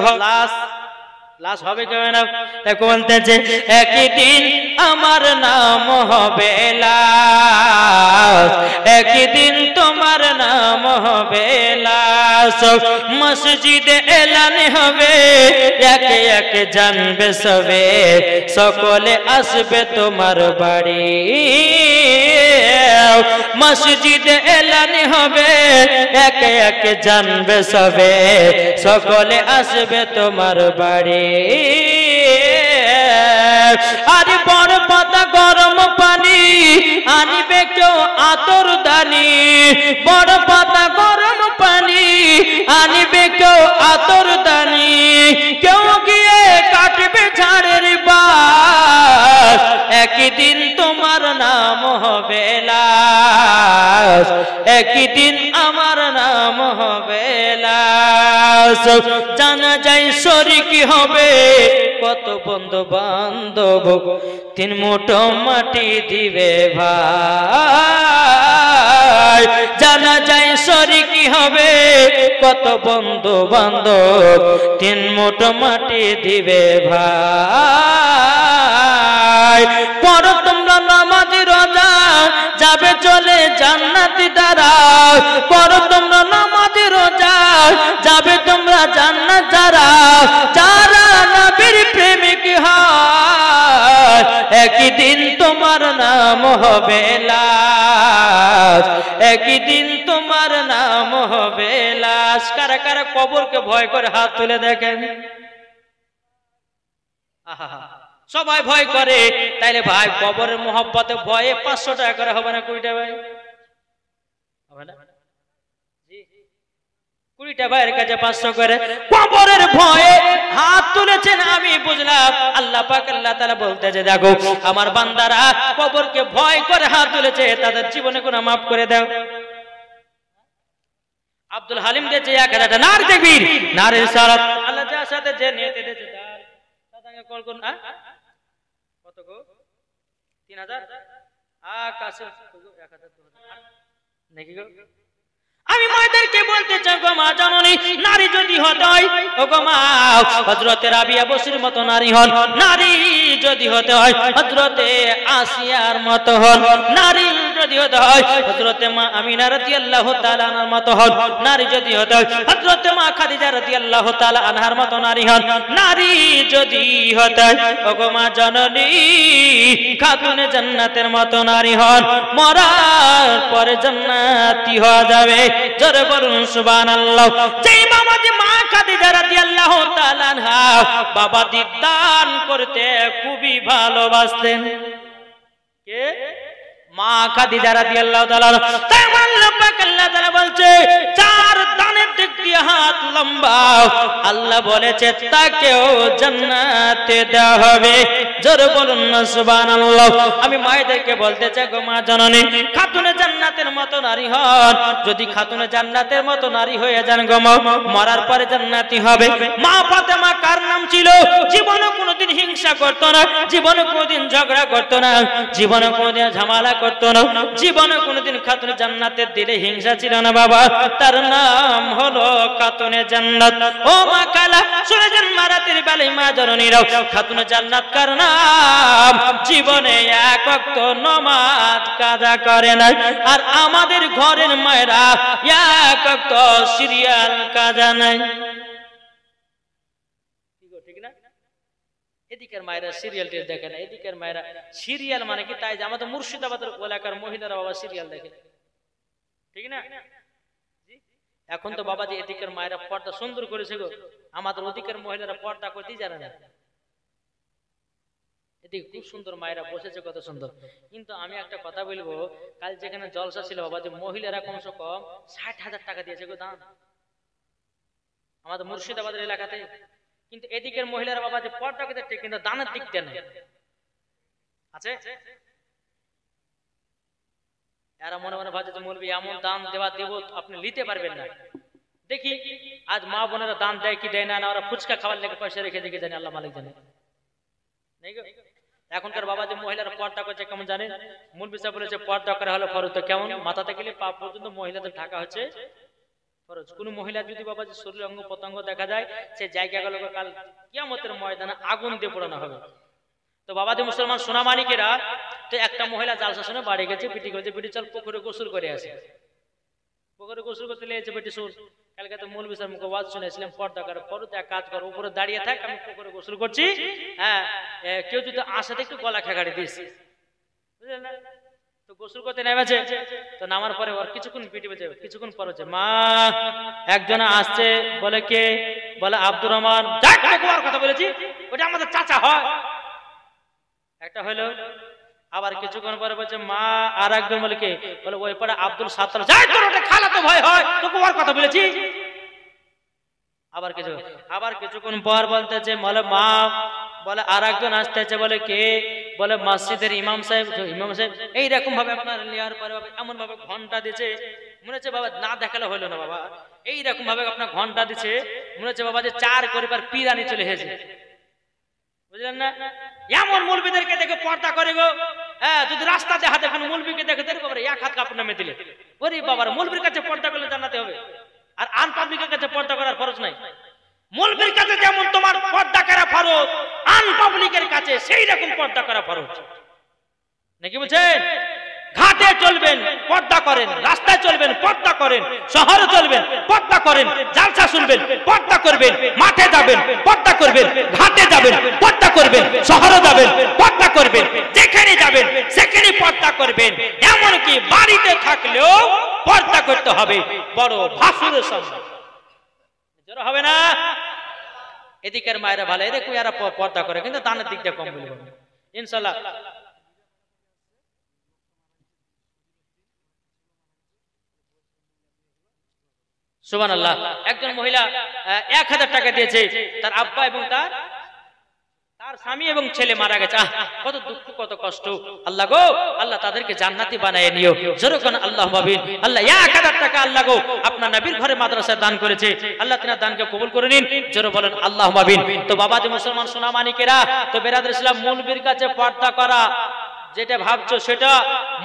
লাশ হবে কেন না? দেখো বলতেছে একদিন আমার নাম হবে লাশ, একদিন তোমার নাম হবে লাশ, মসজিদে এলান হবে একে একে জানবে সবে, সকলে আসবে তোমার বাড়ি, মসজিদে এলান হবে একে একে জানবে সবে, সকলে আসবে তোমার বাড়ি। আরে বড় পাতা গরম পানি আনিবে কেউ আতর দানি, বড় পাতা গরম পানি আনিবে কেউ আতর দানি, কেউ গিয়ে কাটবে ঝাড়ের বাস, একদিন তোমার নাম হবে লাশ, একদিন আমার নাম হবে লাশ। জানা যায় শরীকি হবে কত বন্ধু বান্ধব, 3 মুঠো মাটি দিবে ভাই, জানা যায় শরীকি হবে কত বন্ধু বান্ধব, 3 মুঠো মাটি দিবে ভাই। পড়ো তোমরা নামাজি রোজা যাবে চলে জান্নাতি দ্বারা, পড়ো তোমরা নামাজি রোজা যাবে তোমরা জান্নাত যারা, যারা নাম হবে লাশ, একদিন তোমার নাম হবে লাশ। কারা কারা কবরকে ভয় করে হাত তুলে দেখেন। সবাই ভয় করে, তাইলে ভাই কবরের মোহব্বতে ভয়ে 500 টাকা করে হবে না 20টা ভাই? হবে না? 20টা ভাইয়ের কাছে 500 করে কবরের ভয়ে হাত তুলেছেন। আমি বুঝলাম আল্লাহ পাক আল্লাহ তাআলা বলতেছে, দেখো আমার বান্দারা কবরকে ভয় করে হাত তুলেছে, তাদের জীবনে গুনাহ মাফ করে দাও। আব্দুল হালিম দিয়েছে 1000 নার তাকবীর, নারে রিসালাত। আল্লাহ যার সাথে যে নিয়তে দিয়েছে তার সাথে কল কোন কত গো 3000 আকাশে 1000 নাকি গো? আমি মায়েদেরকে বলতে চাই গো মা, জানোনি নারী যদি হতে হয় ও গো মা হযরতে রাবিয়া বসরির মতো নারী হন, নারী যদি হতে হয় হযরতে আসিয়ার মতো হন, নারী যদি হতে হয় হযরতে মা আমিনা রাদিয়াল্লাহু তাআলা আনহার মতো হন, নারী যদি হতে হয় হযরতে মা খাদিজা রাদিয়াল্লাহু তাআলা আনহার মতো নারী হন, নারী যদি হতে হয় ও গো মা জননী খাতুনে জান্নাতের মতো নারী হন, মরার পরে জান্নাতি হয়ে যাবে। জোরে বলুন সুবহানাল্লাহ। যেই বাবাজি মা খাদিজা রাদিয়াল্লাহু তাআলা আনহা বাবাজি দান করতে খুবই ভালোবাসতেন। কে? মা খাদিজা রাদিয়াল্লাহু তাআলা। তাই আল্লাহ পাক আল্লাহ তাআলা বলছে, চার দানের দিক দিয়ে হাত লম্বা, আল্লাহ বলেছে তাকেও জান্নাতে দেওয়া হবে। জোরে বলুন না সুবহানাল্লাহ। আমি মায়েদেরকে বলতে চাই গো মা জননী খাতুনে জান্নাতের মতো নারী হন। যদি খাতুনে জান্নাতের মতো নারী হয়ে যান গো মা, মরার পরে জান্নাতি হবে। মা ফাতেমা কার নাম ছিল? জীবনে কোনোদিন হিংসা করত না, জীবনে কোনোদিন ঝগড়া করত না, জীবনে কোনোদিন ঝামেলা করত না, জীবনে কোনোদিন খাতুনে জান্নাতের দিলে হিংসা ছিল না বাবা। তার নাম হলো খাতুনে জান্নাত। ও মা কালা শুনে যান মারাতের বেলায় মা জননীরাও খাতুনে জান্নাত কার নাম? জীবনে এক ওয়াক্ত নামাজ কাজা করে না, আর আমাদের ঘরের মায়েরা এক ওয়াক্ত সিরিয়াল কাজা নাই। ঠিক না? এদিকের মায়েরা সিরিয়াল দেখে না, এদিকের মায়েরা সিরিয়াল মানে কি তাই যে আমাদের মুর্শিদাবাদের এলাকার মহিলারা বাবা সিরিয়াল দেখে, ঠিক না? এখন তো বাবা যে এদিকের মায়েরা পর্দা সুন্দর করেছে গো, আমাদের ওদিকের মহিলারা পর্দা করতেই জানে না। এদিকে খুব সুন্দর মায়েরা বসেছে, কত সুন্দর। কিন্তু আমি একটা কথা বলবো, কাল যেখানে জলসা ছিল বাবা যে মহিলারা কমসে কম 60,000 টাকা দিয়েছে গো দান আমাদের মুর্শিদাবাদের এলাকাতে। কিন্তু এদিকের মহিলারা বাবা যে পর্দা করতে ঠিক, কিন্তু দানের দিক দেন আছে। এরা মনে মনে ভাবছে যে মৌলবি এমন দান দেব আপনি নিতে পারবেন না। দেখি আজ মা বোনেরা দান দেয় কি দেয় না, ওরা ফুচকা খাওয়ার লেগে পয়সা রেখে দেখে জানে আল্লাহ মালিক জানে। এখনকার বাবা যে মহিলারা পর্দা করছে কেমন জানেন? মৌলবি সাহেব বলেছে পর্দা করা হলো ফরজ। তো কেমন? মাথা থেকে পা পর্যন্ত মহিলাদের ঢাকা হচ্ছে ফরজ। কোন মহিলা যদি বাবা যে শরীর অঙ্গ প্রত্যঙ্গ দেখা যায়, সে জায়গাগুলোকে কাল কিয়ামতের ময়দানে আগুন দিয়ে পোড়ানো হবে। তো বাবা যে মুসলমান সোনামানিকেরা, তো একটা মহিলা জালসা শুনে বাড়ি গেছে, পিটি করেছে, পিটি চল পুকুরে গোসল করে আসে। পুকুরে গোসল করতে লেগেছে, বেটি শুন কালকে তো মৌলবি স্যার মুখে ওয়াজ শুনেছিলাম পর্দা করে ফরজ, এক কাজ করো উপরে দাঁড়িয়ে থাক, আমি পুকুরে গোসল করছি, হ্যাঁ কেউ যদি আসে একটু গলা খেগাড়ি দিস, বুঝলেন না? তো গোসল করতে নেমেছে, তো নামার পরে ওর কিছুক্ষণ পিটি বেজে, কিছুক্ষণ পর হচ্ছে মা একজন আসছে, বলে কে? বলে আব্দুর রহমান। কথা বলেছি ওটা আমাদের চাচা হয়। একটা হলো, আবার কিছুক্ষণ পরে বলছে মা, আর একজন বলে কে? বলে ওই পরে আব্দুল সাত্তার। খালাতো ভাই হয়, তোকে ওর কথা বলেছি। আবার কিছুক্ষণ পর বলতেছে বলে মা, বলে আর একজন আসতেছে, বলে কে? বলে মসজিদের ইমাম সাহেব। এইরকম ভাবে আপনার নেওয়ার পরে এমন ভাবে ঘন্টা দিচ্ছে, মনে হচ্ছে বাবা না দেখালে হইলো না বাবা। এইরকম ভাবে আপনার ঘন্টা দিচ্ছে, মনে হচ্ছে বাবা যে 4 করে পিরানি চলে এসেছে, বুঝলেন না? এমন মৌলবীদেরকে দেখে পর্দা করে গো। হ্যাঁ, যদি রাস্তাতে হাতে কোনো মৌলবীকে দেখে দেখ বাবা এক হাত কাপড় নামে দিলে, ওরে বাবার মৌলবীর কাছে পর্দা করলে জান্নাতে হবে, আর আনপাবলিকের কাছে পর্দা করার ফরজ নাই। মৌলবীর কাছে যেমন তোমার পর্দা করা ফরজ, আনপাবলিকের কাছে সেই রকম পর্দা করা ফরজ, নাকি বলছেন? ঘাটে চলবেন পর্দা করেন, রাস্তায় চলবেন পর্দা করেন, শহরে চলবেন পর্দা করেন, জালসা শুনবেন পর্দা করবেন, মাঠে যাবেন পর্দা করবেন, ঘাটে যাবেন পর্দা করবেন, শহরে যাবেন পর্দা করবেন, যেখানে যাবেন সেখানে পর্দা করবেন, এমনকি বাড়িতে থাকলেও পর্দা করতে হবে, বড় ভাসুরের সামনে জোর হবে না। এদিকের মায়েরা ভালো, এরকম এরা পর্দা করে, কিন্তু দানের দিকটা কম বলবো ইনশাল্লাহ। সুবহানাল্লাহ। একজন মহিলা 1000 টাকা দিয়েছে, তার আব্বা এবং তার স্বামী এবং ছেলে মারা গেছে। কত দুঃখ, কত কষ্ট। আল্লাহ গো, আল্লাহ তাদেরকে জান্নাতি বানায় নিও। যেরকম আল্লাহ মাবিন, আল্লাহ 1000 টাকা আল্লাহ গো আপনার নবীর ঘরে মাদ্রাসায় দান করেছে, আল্লাহ তিনার দানকে কবুল করে নিন। জোরে বলেন আল্লাহ মাবিন। তো বাবা যে মুসলমান সোনা মানিকেরা, তো বেরাদর ইসলাম মৌলবীর কাছে পর্দা করা যেটা ভাবছো সেটা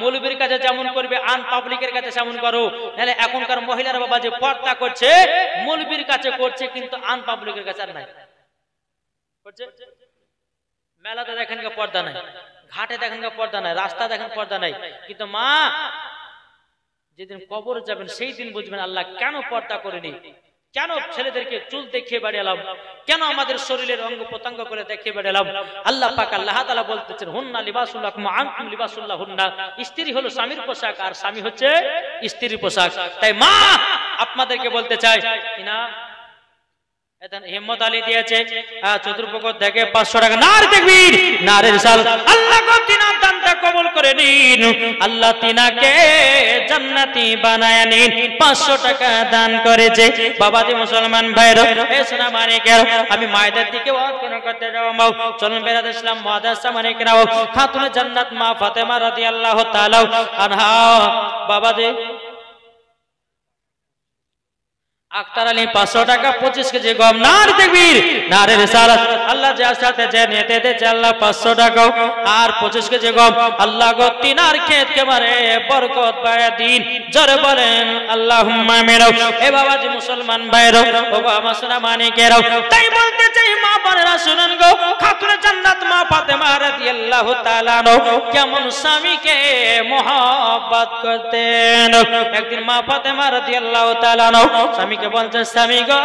মৌলবীর কাছে যেমন করবে, আন পাবলিকের কাছে যেমন করো। নাহলে এখনকার মহিলারা বাবা যে পর্দা করছে মৌলবীর কাছে করছে, কিন্তু আন পাবলিকের কাছে আর নাই করছে। মেলাতে দেখেন পর্দা নাই, ঘাটে দেখেন পর্দা নাই, রাস্তা দেখেন পর্দা নাই। কিন্তু মা যেদিন কবর যাবেন সেই দিন বুঝবেন আল্লাহ কেন পর্দা করেনি, কেন ছেলেদেরকে চুল দেখিয়ে বেড়ালাম, কেন আমাদের শরীরের অঙ্গ প্রত্যঙ্গ করে দেখিয়ে বেড়ালাম। আল্লাহ পাক আল্লাহ তাআলা বলতেছেন হুন্না লিবাসুল লাকুম ওয়া আনতুম লিবাসুল হুন্না। স্ত্রী হলো স্বামীর পোশাক আর স্বামী হচ্ছে স্ত্রীর পোশাক। তাই মা আপনাদেরকে বলতে চাই কিনা, হিম্মত আলী দিয়েছে চতুর্পক্ষ থেকে 500 টাকা। নারে তাকবীর, নারে রিসালাত। আল্লাহ গো তিনার দানটা কবুল করে নিন, আল্লাহ তিনাকে জান্নাতি বানায় নিন। 500 টাকা দান করেছে। বাবাজি মুসলমান ভাইরা, এ সোনা মানিকের, আমি মায়েদের দিকে ওয়াজ কেন করতে যাও মাও, চলুন বেরাদ ইসলাম মুআদ্দাসা মানিকেরাও, খাতুনে জান্নাত মা ফাতেমা রাদিয়াল্লাহু তাআলা আনহা। বাবাজি আক্তার আলী 500 টাকা 25 কেজি গম। নারে তাকবীর, নারে রিসালাত। আল্লাহ যার সাথে যে নিতে দেছে আল্লাহ 500 টাকা আর 25 কেজি গম, আল্লাহ গো তিনার ক্ষেত কে মারে বরকত বাড়া দিন। জোরে বলেন আল্লাহুম্মা আমিন। এ বাবাজি মুসলমান ভাইরা, ও আমার সোনা মানিকেরা, তাই বলতে চাই মা বোনেরা শুনুন গো, খাতুনে জান্নাত মা ফাতেমা রাদিয়াল্লাহু তাআলা কেমন স্বামীকে মহব্বত করতেন। একদিন মা ফাতেমা রাদিয়াল্লাহু তাআলা স্বামী বলছে, স্বামী গো,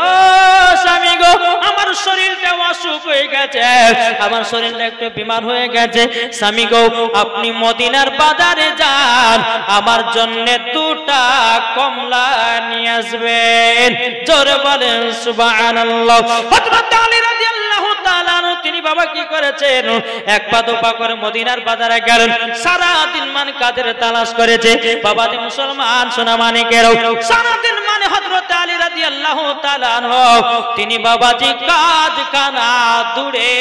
স্বামী গো, আমার শরীরটা অসুখ হয়ে গেছে, আমার শরীরটা একটু বিমার হয়ে গেছে। স্বামী গো, আপনি মদিনার বাজারে যান, আমার জন্য 2টা কমলা নিয়ে আসবেন। জোরে বলেন সুবহানাল্লাহ। হযরত আলী রাদিয়াল্লাহু তাআলা তিনি বাবা কি করেছেন, এক পা দুপা করে মদিনার বাজারে গেলেন, সারা দিন মান কাদের তালাশ করেছে। বাবাজি মুসলমান সোনা মানিকেরাও, সারা দিন মানে হযরত আলী রাদিয়াল্লাহু তাআলা আনহু তিনি বাবাজি কাজ কানা দূরে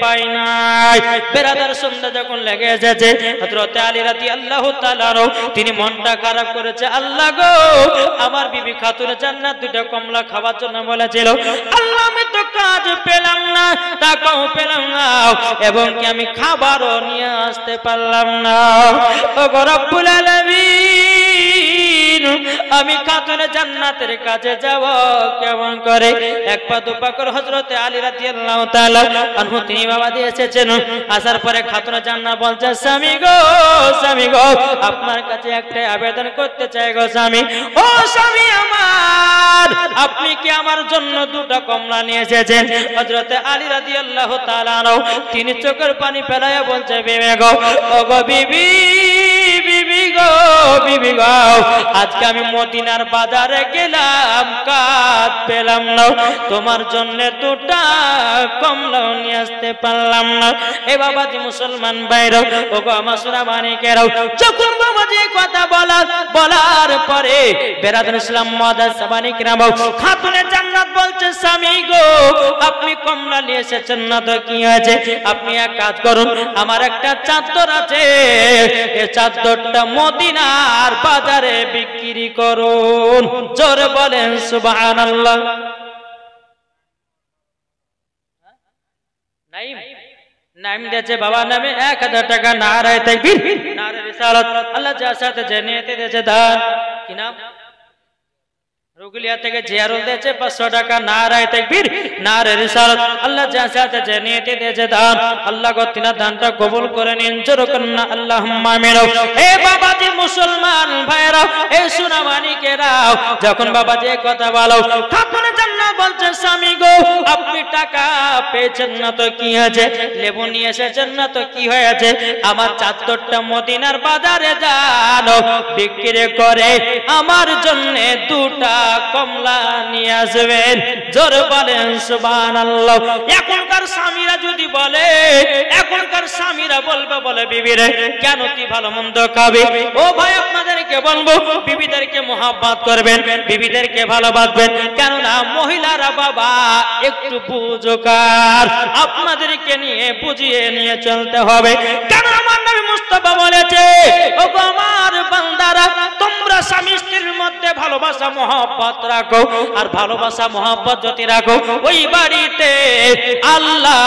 পাই নাই। বেরাদার সন্ধ্যা যখন লেগে এসেছে, হযরত আলী রাদিয়াল্লাহু তাআলা তিনি মনটা খারাপ করেছে। আল্লাহ গো, আমার বিবি খাতুনে জান্নাত 2টা কমলা খাওয়ার জন্য বলেছিল, আল্লাহ আমি তো কাজ পেলাম না, টাকাও পেলাম না, এবং কি আমি খাবারও নিয়ে আসতে পারলাম না। ও গো রব্বুল আলামিন, আমি খাতুনে জান্নাতের কাছে যাব কেমন করে? এক পা দুপা করে হযরত আলী রাদিয়াল্লাহু তাআলা আনহু তিনি বাবা দিয়ে এসেছেন। আসার পরে খাতুনে জান্নাত বলছে, স্বামী গো, স্বামী গো, আপনার কাছে একটা আবেদন করতে চাই গো স্বামী। ও স্বামী আমার, আপনি কি আমার জন্য 2টা কমলা নিয়ে এসেছেন? হযরত আলী রাদিয়াল্লাহু তাআলা আনহু তিনি চোখের পানি ফেলায়া বলছে, বিবি গো, ও গো বিবি, বিবি গো, বিবি গো, আজকে আমি মদিনার বাজারে গেলাম, কাজ পেলাম না, তোমার জন্য 2টা কমলা নিয়ে আসতে পারলাম না। এ বাবাজি মুসলমান ভাইরা, ও গো আমার সোনা মানিকেরাও, যখন বাবাজি কথা বলার পরে বেরাদুল ইসলাম মুআদ্দাসা মানিকেরাও, খাতুনে জান্নাত বলছে, স্বামী গো, আপনি কমলা নিয়ে এসেছেন না তো কি হয়েছে? আপনি এক কাজ করুন, আমার একটা চাদর আছে, এই চাদরটা মদিনার বাজারে বিক্রি করুন। জোরে বলেন সুবহানাল্লাহ। নাইম নাইম দিয়েছে বাবা নামে 1000 টাকা। নারে তাকবীর, নারে রিসালাত। আল্লাহ যার সাথে যে নিয়তে দিয়েছে দান, কি নাম? রুগলিয়া থেকে জিয়ারুল দিয়েছে 500 টাকা। নারায়ে তাকবীর, নারায়ে রিসালাত। আল্লাহ যা চাইতে যে নিয়তে দিয়েছে দান, আল্লাহ গো তিনার দানটা কবুল করে নিন। জোরে কন্না আল্লাহুম্মা আমিন। এ বাবাজি মুসলমান ভাইরা, এ সোনামানিকেরা, যখন বাবাজি কথা বলো, খাতুনে জান্নাত বলছে স্বামী গো আপনি টাকা পেয়েছেন না তো কি হয়েছে, লেবু নিয়ে এসেছেন না তো কি হয়েছে, আমার চাদরটা মদিনার বাজারে যান বিক্রি করে আমার জন্য 2টা কমলা নিয়ে আসবেন। জোরে বলেন সুবহানাল্লাহ। এখনকার স্বামীরা যদি বলে, এখনকার স্বামীরা বলবে বলে বিবিরে কেন তুই ভালো মন্দ খাবে, ও ভাই আপনাদেরকে বলবো বিবিদেরকে মোহাব্বত করবেন, বিবিদেরকে ভালোবাসবেন, কেননা মহিলারা বাবা একটু বুঝকার, আপনাদেরকে নিয়ে বুঝিয়ে নিয়ে চলতে হবে। কেন আমার নবী মুস্তাফা বলেছে ও আমার বান্দারা তোমরা স্বামী স্ত্রীর মধ্যে ভালোবাসা মহব্বত রাখো, আর ভালোবাসা মহব্বত যদি রাখো ওই বাড়িতে আল্লাহ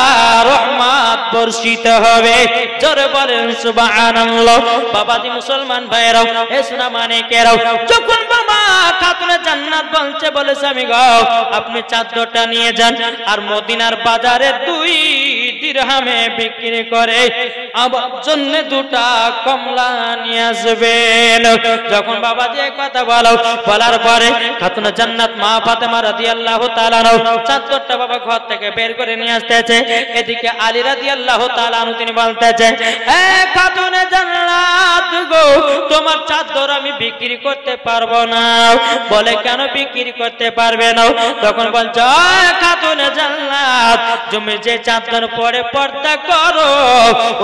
রহমত বর্ষিত হবে। জোরে বলেন সুবহানাল্লাহ। বাবাজি মুসলমান ভাইরাও, এ সোনামানিকেরাও, যখন বাবা খাতুনে জান্নাত বলছে বলে স্বামী গো আপনি চাদরটা নিয়ে যান আর মদিনার বাজারে 2 দিরহামে বিক্রি করে আমার জন্য 2টা কমলা নিয়ে আসবেন। যখন বাবা যে কথা বলো, বলার পরে খাতুনে জান্নাত মা ফাতেমা রাদিয়াল্লাহু তাআলা আনহা চাদরটা বাবা ঘর থেকে বের করে নিয়ে আসতেছে। এদিকে আলী রাদিয়াল্লাহু তাআলা আনহু তিনি বলতেছে এ খাতুনে জান্নাত গো তোমার চাদর আমি বিক্রি করতে পারবো না। বলে কেন বিক্রি করতে পারবে না? তখন বলছে খাতুনে জান্নাত তুমি যে চাদর পরে পর্দা করো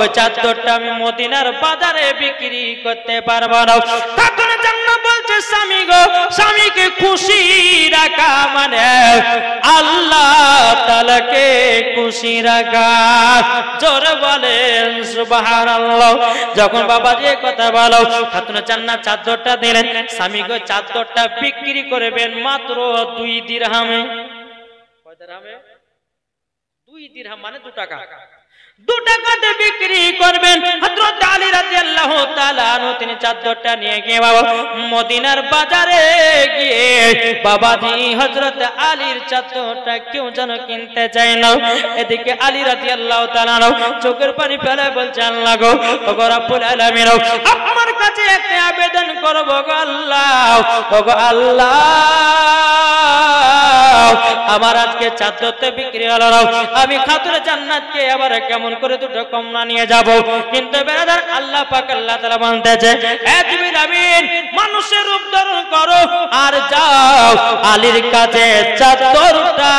ওই চাদরটা আমি মদিনার বাজারে বিক্রি করতে পারবো না। খাতুনে জান্নাত বলছে স্বামী গো স্বামীকে খুশি রাখা মানে আল্লাহ তাআলাকে খুশি রাখা। জোরে বলেন সুবহানাল্লাহ। যখন বাবা যে কথা বলো, খাতুনে জান্নাত চাদরটা দিলেন, স্বামী গো চাদরটা বিক্রি করবেন মাত্র 2 দিরহামে। কয় দিরহামে? 2 দিরহাম মানে 2 টাকা। 2 টাকাতে বিক্রি করবেন। হযরত আলী রাদিয়াল্লাহু তাআলা আনহু তিনি চাদরটা নিয়ে গিয়ে বাবা মদিনার বাজারে গিয়ে বাবাজি হযরত আলীর চাদরটা কেউ যেন কিনতে চায় না। এদিকে আলী রাদিয়াল্লাহু তাআলা আনহু চোখের পানি ফেলে বলছে আল্লাহ গো ওগো রব্বুল আলামিন আপনার কাছে একটা আবেদন করব গো আল্লাহ, ওগো আল্লাহ আমার আজকে চাদরটা বিক্রি হলো না, আমি খাতুনে জান্নাতকে আবার কেমন করে 2টা কমলা নিয়ে যাব। কিন্তু বেরাদার আল্লাহ পাক আল্লাহ তাআলা বলতেছে এ জিবরিল আমিন মানুষের রূপ ধারণ করো আর যাও আলীর কাছে চাদরটা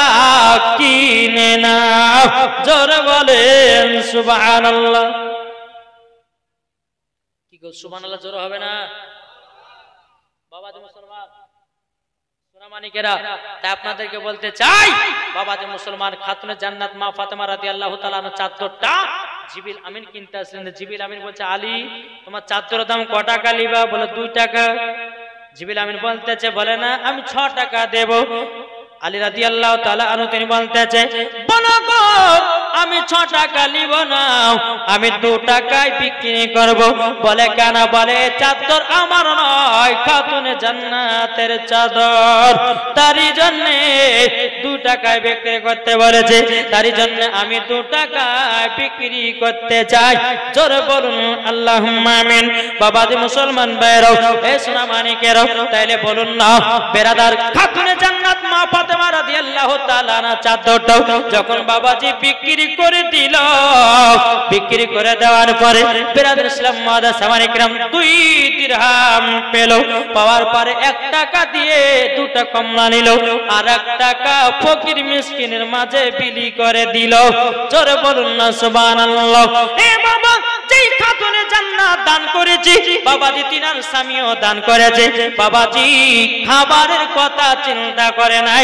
কিনে নাও। জোরে বলেন সুবহানাল্লাহ। কি গো সুবহানাল্লাহ জোরে হবে না? বাবাজি মুসলমান সোনামানিকেরা, তাই আপনাদেরকে বলতে চাই বাবাজি মুসলমান খাতুনে জান্নাত মা ফাতেমা রাদিয়াল্লাহু তাআলা আনহা চাদরটা জিবরিল আমিন কিনতে আসলেন। জিবরিল আমিন বলছে আলী তোমার চাদরের দাম কত টাকা লিবা? বলে 2 টাকা। জিবরিল আমিন বলতেছে বলে না আমি 6 টাকা দেব। আলী রাদিয়াল্লাহু তাআলা আনহু তিনি বলতেছে বলো গো আমি 6 টাকা নিব না, আমি 2 টাকায় বিক্রি করব। বলে কেন? বলে চাদর আমার নয় খাতুনে জান্নাতের চাদর, তারই জন্য 2 টাকায় বিক্রি করতে বলেছে, তারই জন্য আমি 2 টাকায় বিক্রি করতে চাই। জোরে বলুন আল্লাহুম্মা আমিন। বাবাজি মুসলমান ভাইরাও, এ সোনামানিকেরাও, তাইলে বলুন না বেরাদার খাতুনে জান্নাত মা ফাতেমা রাদিয়াল্লাহু তাআলা আনহা চাদরটা যখন বাবাজি বিক্রি করে দিল, বিক্রি করে দেওয়ার পরে বেরাদার ইসলাম মুআদ্দাস সামানিক রাম 2 দিরহাম পেল। পাওয়ার পরে 1 টাকা দিয়ে 2টা কমলা নিল আর 1 টাকা ফকির মিসকিনের মাঝে বিলি করে দিল। জোরে বলুন না সুবহানাল্লাহ। এ বাবা যেই খাতুনে জান্নাত দান করেছি বাবাজি তিনার স্বামীও দান করেছে। বাবাজি খাবারের কথা চিন্তা করে নাই,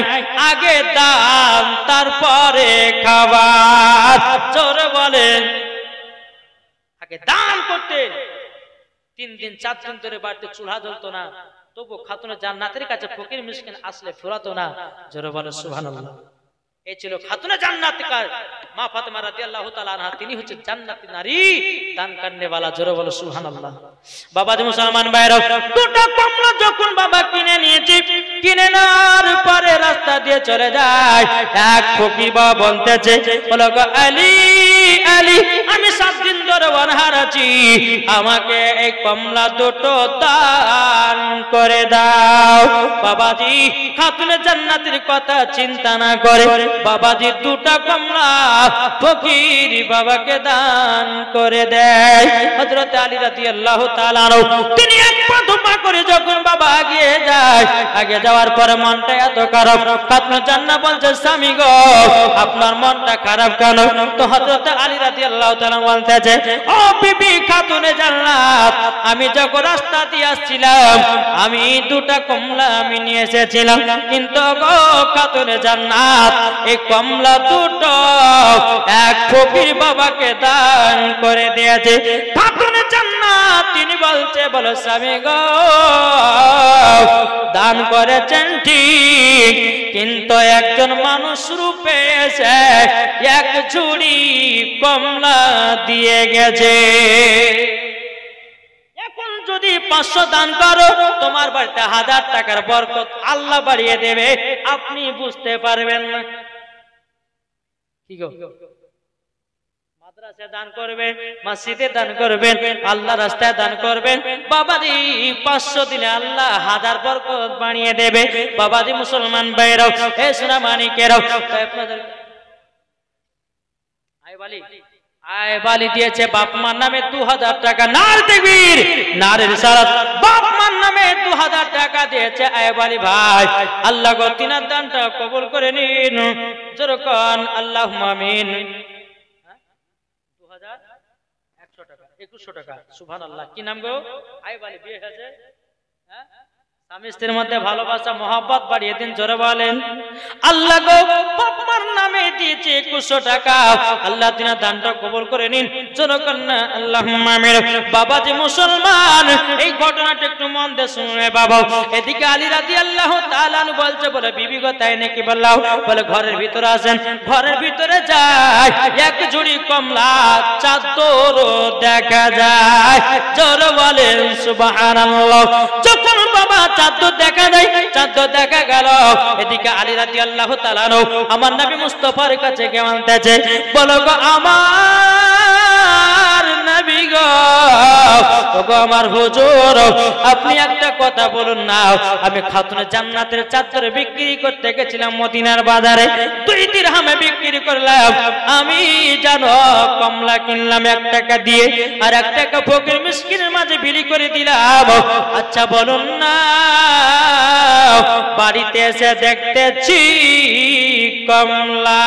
আগে দান তারপরে খাবার। জোরে বলেন আগে দান করতেন। 3 দিন 4 দিন ধরে বাড়িতে চুলা জ্বলতো না, তবু খাতুনে জান্নাতের কাছে ফকির মিসকিন আসলে ফুরাতো না। জোরে বলেন সুবহানাল্লাহ। এই ছিল খাতুনে জান্নাতিকার মা ফাতেমা রাদিয়াল্লাহু তাআলা আনহা। তিনি হচ্ছে জান্নাতি নারী, দান করনে वाला। জোরে বলো সুবহানাল্লাহ। বাবাজি মুসলমান ভাইরা, দুটো কমলা যখন বাবা কিনে নিয়েছে, কিনে নেওয়ার পরে রাস্তা দিয়ে চলে যায়, এক ফকির বাবা বলতেছে, বলো গো আলী আলী, আমি 7 দিন ধরে অনাহার আছি, আমাকে এই কমলা দুটো দান করে দাও। বাবাজি খাতুনে জান্নাতের কথা চিন্তা না করে বাবাজি দুটো কমলা ফকির বাবাকে দান করে দেয়। হযরত আলী রাদিয়াল্লাহু তাআলা আনহু তিনি এক পা দুপা করে যখন বাবা এগিয়ে যায়, আগে যাওয়ার পরে মনটা এত খারাপ, খাতুনে জান্নাত বলছে, স্বামী গো আপনার মনটা খারাপ কেন? তো হযরত আলী রাদিয়াল্লাহু তাআলা বলতেছে, ও বিবি খাতুনে জান্নাত, আমি যখন রাস্তা দিয়ে আসছিলাম, আমি দুটো কমলা আমি নিয়ে এসেছিলাম, কিন্তু গো খাতুনে জান্নাত, এই কমলা দুটো এক ফকির বাবাকে দান করে দিয়েছে। খাতুনে জান্নাত তিনি বলছে, বলো স্বামী গো দান করেছেন ঠিক, কিন্তু একজন মানুষ রূপে এসে এক ঝুড়ি কমলা দিয়ে গেছে। এখন যদি 500 দান করো, তোমার বাড়িতে 1000 টাকার বরকত আল্লাহ বাড়িয়ে দেবে, আপনি বুঝতে পারবেন না। কি গো, মাদ্রাসায় দান করবেন, মসজিদে দান করবেন, আল্লাহ রাস্তায় দান করবেন, বাবাজি 500 দিনে আল্লাহ 1000 বরকত বানিয়ে দেবে। বাবাজি মুসলমান ভাইরাও, এ সোনা মানিকেরাও, আপনাদের আয় বালি দিয়েছে বাপ মার নামে 2000 টাকা, নার তাকবীর, নারে রিসালাত, বাপ মার নামে 2000 টাকা দিয়েছে আয় বালি ভাই। আল্লাহ গো তিনার দানটা কবুল করে নিন, যেরকম আল্লাহুম্মা আমিন। 2100 টাকা, 2100 টাকা, সুবহানাল্লাহ। কি নাম গো? আয় বালি, বিয়ে হয়েছে? হ্যাঁ, স্বামী স্ত্রীর মধ্যে ভালোবাসা মহব্বত বাড়িয়ে দিন, জোরে বলেন। আল্লাহ গো বাপ মার নামে দিয়েছে 2100 টাকা, আল্লাহ তিনার দানটা কবুল করে নিন, জোরে কন্যা আল্লাহুম্মা আমিন। বাবাজি মুসলমান, এই ঘটনাটা একটু মন দিয়ে শুনে বাবা। এদিকে আলী রাদিয়াল্লাহু তাআলা আনহু বলছে, বলে বিবি গো তাই নাকি? বললাম, বলে ঘরের ভিতরে আসেন। ঘরের ভিতরে যায়, এক ঝুড়ি কমলা চাদর দেখা যায়, জোরে বলেন সুবহানাল্লাহ। যখন বাবা চাদর দেখা যায়, চাদর দেখা গেল, এদিকে আলী রাদিয়াল্লাহু তাআলা আনহু আমার নবী মুস্তাফার কাছে গিয়ে বলতেছে, বলো গো আমার নবী গো, ওগো আমার হুজুর, আপনি একটা কথা বলুন না। আমি খাতুনে জান্নাতের চাদর বিক্রি করতে গেছিলাম মদিনার বাজারে, 2 দিরহামে বিক্রি করলাম। আমি জানো কমলা কিনলাম 1 টাকা দিয়ে, আর 1 টাকা ফকির মিসকিনের মাঝে বিলি করে দিলাম। আচ্ছা বলুন না, বাড়িতে এসে দেখতেছি কমলা,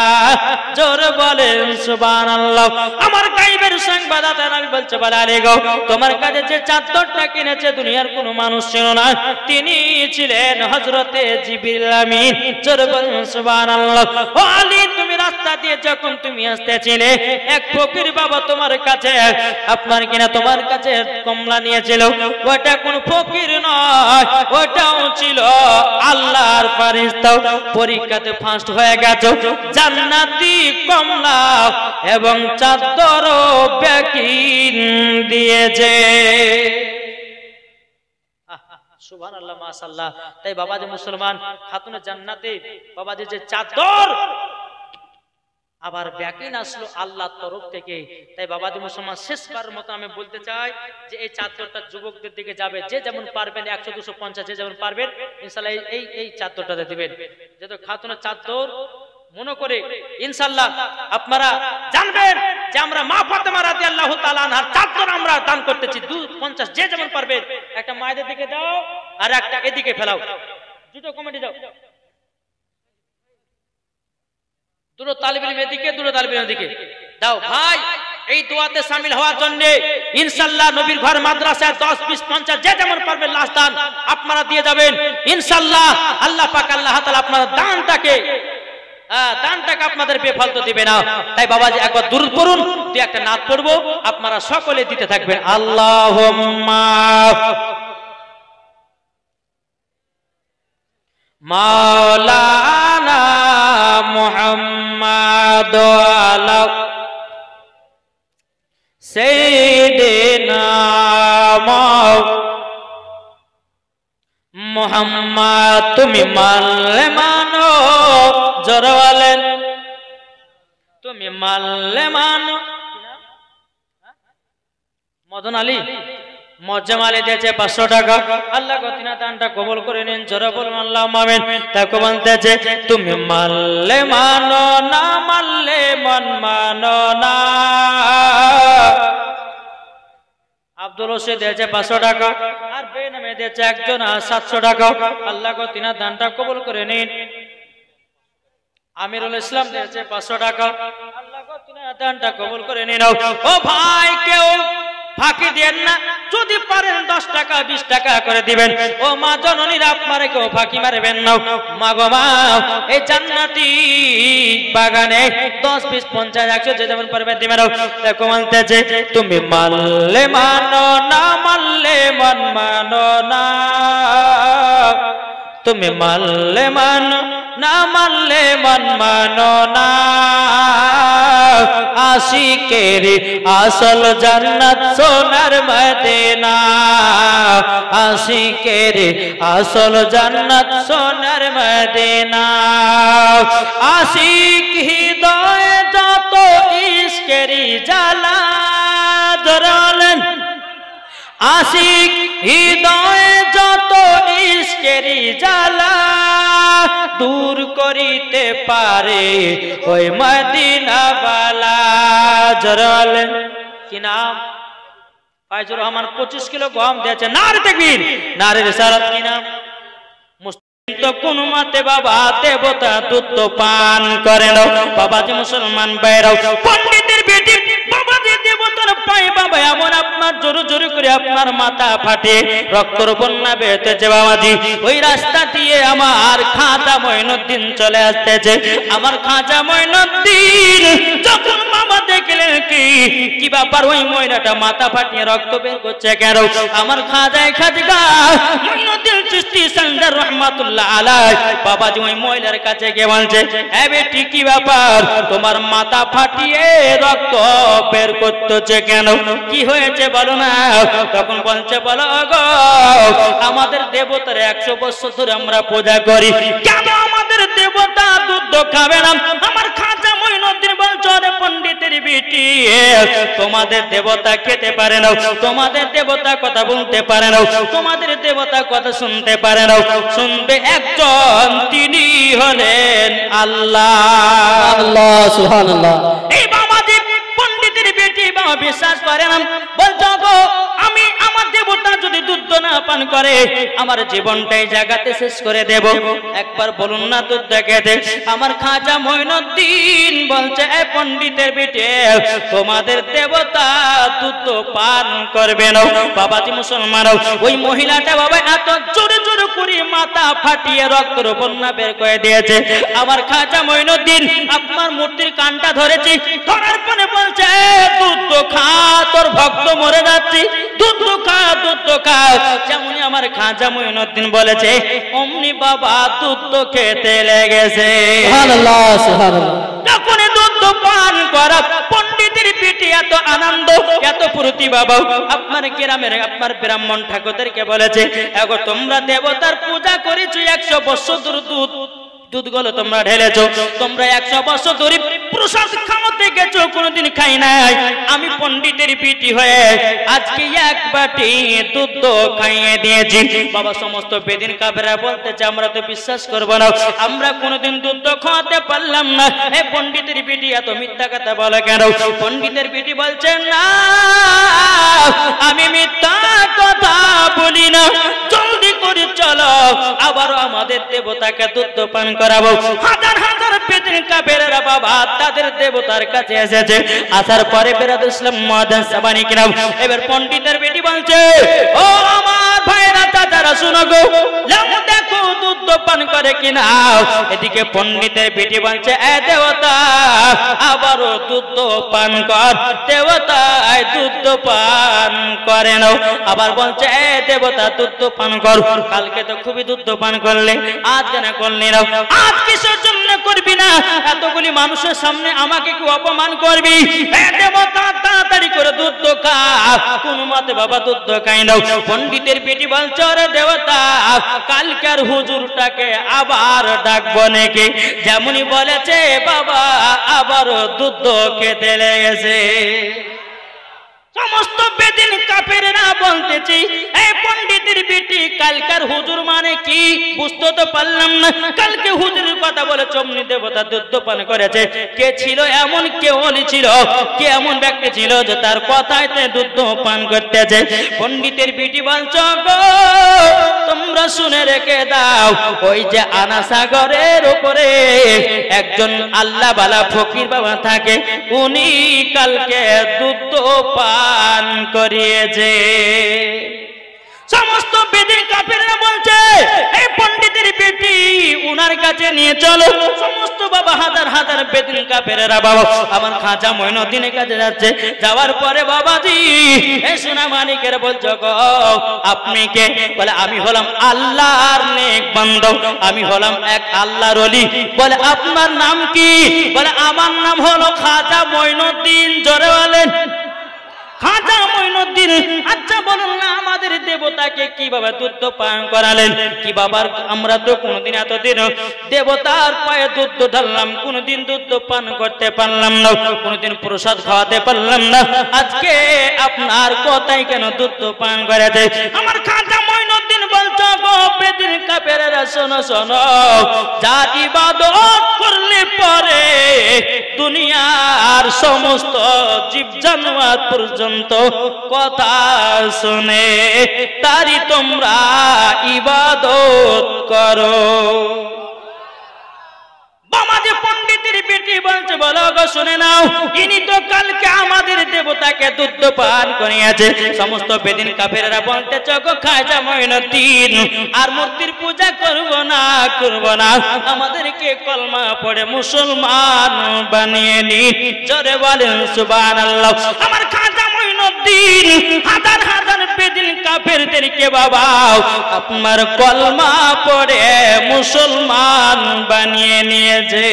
জোরে বলেন সুবহানাল্লাহ। আমার গায়বের সংবাদদাতা নবী বলছে, বলে আরে গো তোমার কাছে যে চাদরটা কিনেছে দুনিয়ার কোনো মানুষ ছিল না, তিনি ছিলেন হযরতে জিবরিল আমিন, জোরে বলেন সুবহানাল্লাহ। ও আলী, তুমি রাস্তা দিয়ে যখন তুমি আসতেছিলে, এক ফকির বাবা তোমার কাছে, আপনার কিনা তোমার কাছে কমলা নিয়েছিল, ওটা কোন ফকির নয়, ওটাও ছিল আল্লাহর ফেরেশতা। পরীক্ষাতে ফার্স্ট হয়ে গেছো, জান্নাতি কমলা এবং চাদরও বেকিন দিয়েছে। সুবহানাল্লাহ, মাশাআল্লাহ। তাই বাবাজি মুসলমান, খাতুনে জান্নাতে বাবাজি যে চাদর আবার ব্যাকিন আসলো আল্লাহর তরফ থেকে। তাই বাবাজি মুসলমান, শেষবার মতো আমি বলতে চাই যে এই চাদরটা যুবকদের দিকে যাবে, যে যেমন পারবেন 100, 200, 50, যে যেমন পারবেন ইনশাআল্লাহ এই চাদরটাতে দিবেন। যেহেতু খাতুনের চাদর মনে করে ইনশাআল্লাহ আপনারা জানবেন যে আমরা মা ফাতেমা রাদিয়াল্লাহু তাআলা আনহার চাদর আমরা দান করতেছি। 250, যে যেমন পারবেন। একটা মায়েদের দিকে দাও, আর একটা এদিকে ফেলাও, দুটো কমিটি দাও, দুটো তালিবের এদিকে, দুটো তালিবের এদিকে দাও ভাই। এই দোয়াতে শামিল হওয়ার জন্য ইনশাআল্লাহ নবীর ঘর মাদ্রাসায় 10, 20, 50 যে যেমন পারবেন লাস্ট দান আপনারা দিয়ে যাবেন ইনশাআল্লাহ। আল্লাহ পাক আল্লাহ তাআলা আপনাদের দানটাকে আপনাদের বেফালতু দিবে না। তাই বাবাজি একবার দুরূদ পড়ুন, দুই একটা নাত পড়বো, আপনারা সকলে দিতে থাকবেন। আল্লাহুম্মা মাওলানা মুহাম্মাদ আলা সাইয়্যিদিনা মুহাম্মদ তুমি মানলে মানো জোরে বলেন তুমি মানলে মানো মদন আলী মজ্জাম আলী দিয়েছে 500 টাকা আল্লাহ গতিনা দানটা কবুল করে নিন জোরে বলুন আল্লাহুম্মা আমিন তাকে বলতেছে তুমি মানলে মানো না মানলে মন মানো না আব্দুল হোসেন দিয়েছে 500 টাকা আর বেনামে দিয়েছে একজন 700 টাকা আল্লাহ গতিনা দানটা কবুল করে নিন আমিরুল ইসলাম দিয়েছে 500 টাকা আল্লাহ গতিনা দানটা কবুল করে নিন ও ভাই কেউ ফাঁকি দেন না যদি পারেন 10 টাকা 20 টাকা করে দিবেন ও মা জননীরা আপনারা কেউ ফাঁকি মারবেন না মা গো মা এই জান্নাতি বাগানে 10 20 50 100 যে যেমন পারবেন দিবেন দেখো বলতেছে তুমি মানলে মানো না মানলে মন মানো না তুমি মানলে মানো না মানলে মন মানো না আশিকের আসল জান্নাত সোনার মদিনা আশিকের আসল জান্নাত সোনার মদিনা আশিক হৃদয়ে যত ইশকেরি জ্বালা ধরালেন আশিক হৃদয়ে যত ইশকেরি জ্বালা দূর করিতে পারে ওই মদিনাওয়ালা জরালেন কি নাম ফাইজুর রহমান 25 কিলো গম দিয়েছে নারে তাকবীর নারে রিসালাত কি নাম মুসলিম তো কোন মতে বাবা দেবতা দুধ তো পান করে না বাবাজি মুসলমান বাইরাও পণ্ডিতের বেটি বাবাজি দেবতার পায় বাবা এমন আপনার জোরে জোরে করে আপনার মাথা ফাটে রক্তর বন্যা বেরোতেছে বাবাজি ওই রাস্তা দিয়ে আমার খাজা মঈনুদ্দিন চলে আসতেছে আমার খাজা মঈনুদ্দিন যখন বাবা দেখলেন কি ব্যাপার ওই মহিলাটা মাথা ফাটিয়ে রক্ত বের করছে কেন আমার খাজায় খাজগা মঈনুদ্দিন চিশতি সন্দার রহমাতুল্লাহ আলাইহি বাবাজি ওই মহিলার কাছে গিয়ে বলছে এ বেটি কি ব্যাপার তোমার মাথা ফাটিয়ে রক্ত বের করতেছে কেন কি হয়েছে বলো না তখন বলছে বলো গো আমাদের দেবতার 100 বছর ধরে আমরা পূজা করি কেন আমাদের দেবতা দুধ খাবে না আমার খাজা মঈনুদ্দিন বলছে রে পণ্ডিতের বেটি তোমাদের দেবতা খেতে পারে না তোমাদের দেবতা কথা বলতে পারে না তোমাদের দেবতা কথা শুনতে পারে না শুনবে একজন তিনি হলেন আল্লাহ আল্লাহ সুবহানাল্লাহ এই বাবাজি পণ্ডিতের বেটি বাবা বিশ্বাস করে না বলছো গো আমি আমার দেবতা যদি দুধ না পান করে আমার জীবনটাই জায়গাতে শেষ করে দেব একবার বলুন না দুধ খেতে আমার খাজা মঈনুদ্দিন বলছে এই পণ্ডিতের বেটি তোমাদের দেবতা দুধ পান করবে না বাবাজি মুসলমান ওই মহিলাটা বাবা এত জোরে জোরে করে মাথা ফাটিয়ে রক্তের বন্যা বের করে দিয়েছে আমার খাজা মঈনুদ্দিন আপনার মূর্তির কানটা ধরেছে ধরার পরে বলছে দুধ খা তোর ভক্ত মরে যাচ্ছে দুধ খা যেমনই আমার খাজা মঈনুদ্দিন বলেছে অমনি বাবা দুধ খেতে লেগেছে সুবহানাল্লাহ সুবহানাল্লাহ যখন দুধ পান করা পণ্ডিতের পেটে এত আনন্দ এত ফুর্তি বাবা আপনার গ্রামের আপনার ব্রাহ্মণ ঠাকুরদেরকে বলেছে এখন তোমরা দেবতার পূজা করেছো 100 বছর দুধগুলো তোমরা ঢেলেছো তোমরা 100 বছর ধরে প্রসাদ খাওয়াতে গেছো কোনোদিন খাই নাই আমি পণ্ডিতের পিটি হয়ে আজকে এক বাটি দুধ খাইয়ে দিয়েছি বাবা সমস্ত বেদিন কাফেররা বলতেছে আমরা তো বিশ্বাস করব না আমরা কোনোদিন দুধ খাওয়াতে পারলাম না হে পণ্ডিতের পিটি এত মিথ্যা কথা বলে কেন পণ্ডিতের পিটি বলছে না আমি মিথ্যা কথা বলি না জলদি করে চলো আবার আমাদের দেবতাকে দুধ পান করাবো হাজার হাজার বেদিন কাফেররা বাবা তাদের দেবতার কাছে এসেছে আসার পরে বেরাদুল ইসলাম মুয়াজ্জিন সাবানি কিরাম এবার পণ্ডিতের বেটি বলছে ও আমার ভাইরা দাদারা শুনো গো লাও দেখো দুধ পান করে কিনা এদিকে পণ্ডিতের বেটি বলছে এ দেবতা আবারও দুধ পান কর দেবতা দুধ পান করে নাও আবার বলছে এ দেবতা দুধ পান কর কালকে তো খুবই দুধ পান করলে, আজ কেন করলি না? আজ কিসের জন্য করবি না? এতগুলি মানুষের সামনে আমাকে কি অপমান করবি? দেবতা তাড়াতাড়ি করে দুধ খা। কোন মতে বাবা দুধ খাই নাও। পণ্ডিতের বেটি বলছে রে দেবতা, কালকার হুজুরটাকে আবার ডাকবো নাকি? যেমনই বলেছে বাবা আবার দুধ খেতে লেগেছে। সমস্ত বেদিন কাফেররা বলতেছি, এই পণ্ডিতের বেটি কালকার হুজুর মানে কি বুঝতে তো পারলাম না। কালকে হুজুরের কথা বলে চমনি দেবতা দুধ পান করেছে। কে ছিল এমন? কে ওলি ছিল? কে এমন ব্যক্তি ছিল যে তার কথায় দুধ পান করতেছে? পণ্ডিতের বেটি বলছ গো তোমরা শুনে রেখে দাও, ওই যে আনাসাগরের উপরে একজন আল্লাহ বালা ফকির বাবা থাকে, উনি কালকে দুধ পান করিয়েছে। সমস্ত বেদিন কাফেররা বলছে এই পণ্ডিতের বেটি উনার কাছে নিয়ে চলো। সমস্ত বাবা হাজার হাজার বেদিন কাফেররা বাবা আমার খাজা মঈনুদ্দিনের কাছে যাচ্ছে। যাওয়ার পরে বাবাজি এই সোনা মানিকের বলছো গো আপনি কে? বলে আমি হলাম আল্লাহর নেক বান্দা, আমি হলাম এক আল্লাহর ওলি। বলে আপনার নাম কি? বলে আমার নাম হলো খাজা মঈনুদ্দিন। জোরে বলেন খাজা মঈনুদ্দিন। আচ্ছা বলুন না আমাদের দেবতাকে কিভাবে দুধ পান করালেন? কি বাবার আমরা তো কোনোদিন এতদিন দেবতার পায়ে দুধ ঢাললাম, কোনোদিন দুধ পান করতে পারলাম না, কোনোদিন প্রসাদ খাওয়াতে পারলাম না। আজকে আপনার কথাই কেন দুধ পান করাতে? আমার খাজা মঈনুদ্দিন বলছো গো বেদিন কাফেররা শোনো শোনো, যার ইবাদত করলে পরে দুনিয়ার সমস্ত জীব জানোয়ার পর্যন্ত কথা শুনে, তারই তোমরা ইবাদত করো। বামাজি পণ্ডিতের বেটি বলছে বলো গো শুনে নাও, ইনি তো কালকে আমাদের দেবতাকে দুধ পান করিয়েছে। সমস্ত বেদিন কাফেররা বলতেছে গো খাজা মঈনুদ্দিন আর মূর্তির পূজা করব না করব না, আমাদেরকে কলমা পড়ে মুসলমান বানিয়ে নি। জোরে বলেন সুবহানাল্লাহ। আমার খাজা মঈনুদ্দিন হাজার হাজার বেদিন কাফেরদেরকে বাবা আপনার কলমা পড়ে মুসলমান বানিয়ে নিয়েছে।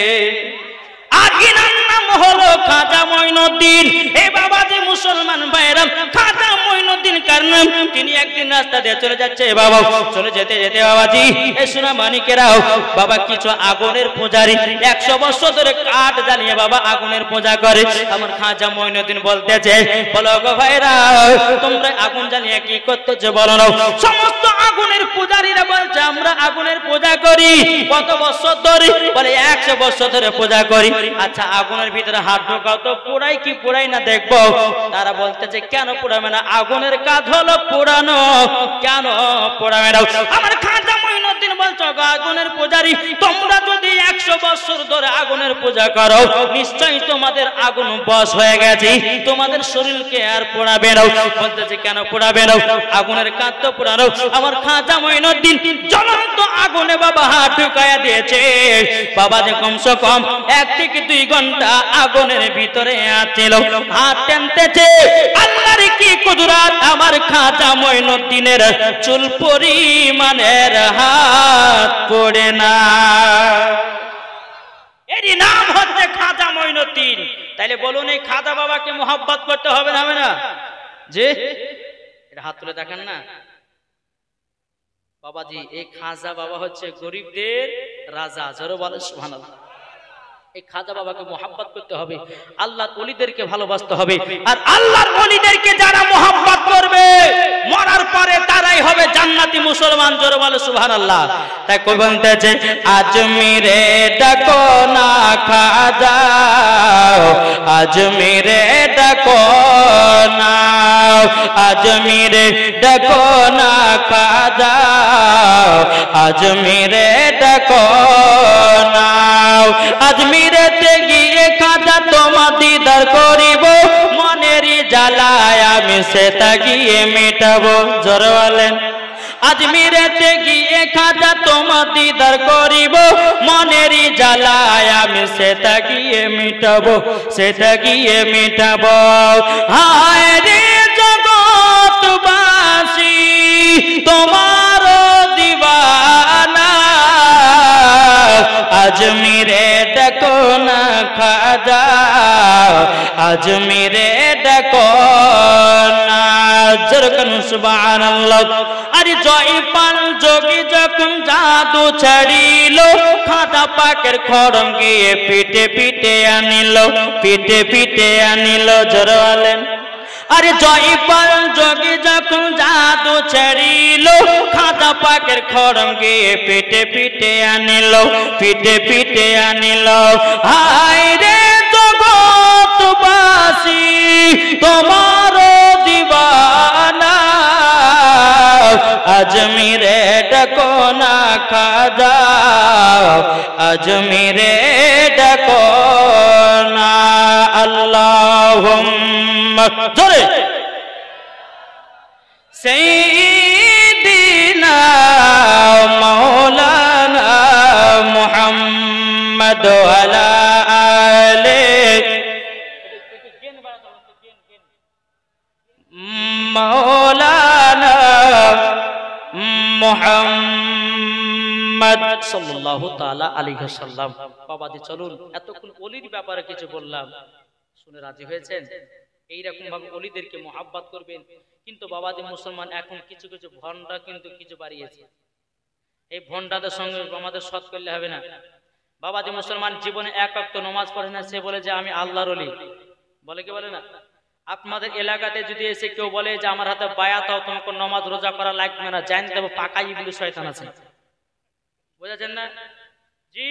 আর ইনার নাম হলো খাজা মঈনুদ্দিন। এ বাবা যে মুসলমান ভাইরা খাজা মঈনুদ্দিন কার নাম? তিনি একদিন রাস্তা দিয়ে চলে যাচ্ছে বাবা, চলে যেতে যেতে বাবাজি এই সোনা মানিকেরাও বাবা কিছু আগুনের পূজারি 100 বছর ধরে কাঠ জ্বালিয়ে বাবা আগুনের পূজা করে। আমার খাজা মঈনুদ্দিন বলতেছে বলো গো ভাইরা তোমরা আগুন জ্বালিয়ে কি করতেছো বলো না? সমস্ত আগুনের পূজারীরা বলছে আমরা আগুনের পূজা করি। কত বছর ধরে? বলে 100 বছর ধরে পূজা করি। আচ্ছা আগুনের ভিতরে হাত ঢোকাও তো, পোড়াই কি পোড়াই না দেখবো। তারা বলতেছে কেন পোড়াবে না? আগুনের কাজ হলো পোড়ানো, কেন পোড়াবে না? আমার খাজা মঈনুদ্দিন বলছো আগুনের পূজারি তোমরা যদি 100 বছর ধরে আগুনের পূজা করো নিশ্চয়ই তোমাদের আগুন বশ হয়ে গেছে, তোমাদের শরীরকে আর পোড়াবে না। বলতেছে কেন পোড়াবে না? আগুনের কাজ তো পোড়ানো। আমার খাজা মঈনুদ্দিন জ্বলন্ত আগুনে বাবা হাত ঢুকায়া দিয়েছে। বাবা যে কমসে কম 1 থেকে 2 ঘন্টা আগুনের ভিতরে আছিল, হাত টানতেছে। আল্লাহর কি কুদরত! আমার খাজা মঈনুদ্দিনের চুল পরিমাণের হাত পড়ে না। এরই নাম হচ্ছে খাজা মঈনুদ্দিন। তাইলে বলুন এই খাজা বাবাকে মোহাব্বত করতে হবে না? না যে এটা হাত তুলে দেখেন না বাবাজি, এই খাজা বাবা হচ্ছে গরিবদের রাজা। জোরে বলেন সুবহানাল্লাহ। এই খাজা বাবাকে মোহাব্বত করতে হবে, আল্লাহর ওলিদেরকে ভালোবাসতে হবে। আর আল্লাহর ওলিদেরকে যারা মোহাব্বত করবে মরার পরে তারাই হবে জান্নাতি মুসলমান। জোরে বলে সুবহানাল্লাহ। তাই কই বলতেছে আজমিরে ডাকো না খাজা, আজমিরে ডাকো না, আজমিরে ডাকো না খাজা, আজমিরে ডাকো না। আজমিরেতে গিয়ে খাজা তোমার দিদার করিব, মনেরই জ্বালায় আমি সেটা গিয়ে মেটাবো। জোরে বলেন আজমিরেতে গিয়ে খাজা তোমার দিদার করিব, মনেরই জ্বালায় আমি সেটা গিয়ে মেটাবো, সেটা গিয়ে মেটাবো। হায় রে জগৎবাসী তোমার আজমিরে ডাকো না খাজা আজমিরে ডাকো না জরকান সুবহানাল্লাহ আরে জয়পাল যোগী যখন জাদু ছাড়িল খাজা পাকের খড়ম গিয়ে পিটে পিটে আনিল পিটে পিটে আনিল জোরালেন আরে জয়পাল যোগী যখন জাদু ছাড়িল খাজা পাকের খড়ম গিয়ে পিটে পিটে আনিল পিটে পিটে আনিল হায় রে জগৎবাসী তোমার দিবানা আজমিরে ডাকো না খাজা আজমিরে ডাকো না আল্লাহুম্মা জোরে সাইয়্যিদিনা মাওলানা মুহাম্মদ ওয়ালা আলিহি মাওলানা মুহাম্মদ সাল্লাল্লাহু তাআলা আলাইহি ওয়াসাল্লাম। বাবাজি চলুন, এতক্ষণ ওলির ব্যাপারে কিছু বললাম, শুনে রাজি হয়েছেন? এইরকম ভাবে ওলিদেরকে মোহাব্বত করবেন। কিন্তু বাবাজি মুসলমান এখন কিছু কিছু ভন্ডা কিন্তু কিছু বাড়িয়েছে। এই ভন্ডাদের সঙ্গে আমাদের সৎ করলে হবে না। বাবাজি মুসলমান জীবনে এক ওয়াক্ত নামাজ পড়ে না, সে বলে যে আমি আল্লাহর ওলি, বলে কি বলে না? আপনাদের এলাকাতে যদি এসে কেউ বলে যে আমার হাতে বায়াত হও, তোমাকে নামাজ রোজা করা লাগবে না, জানতে হবে পাকা ইবলিস শয়তান আছে। বুঝাচ্ছেন না? জি,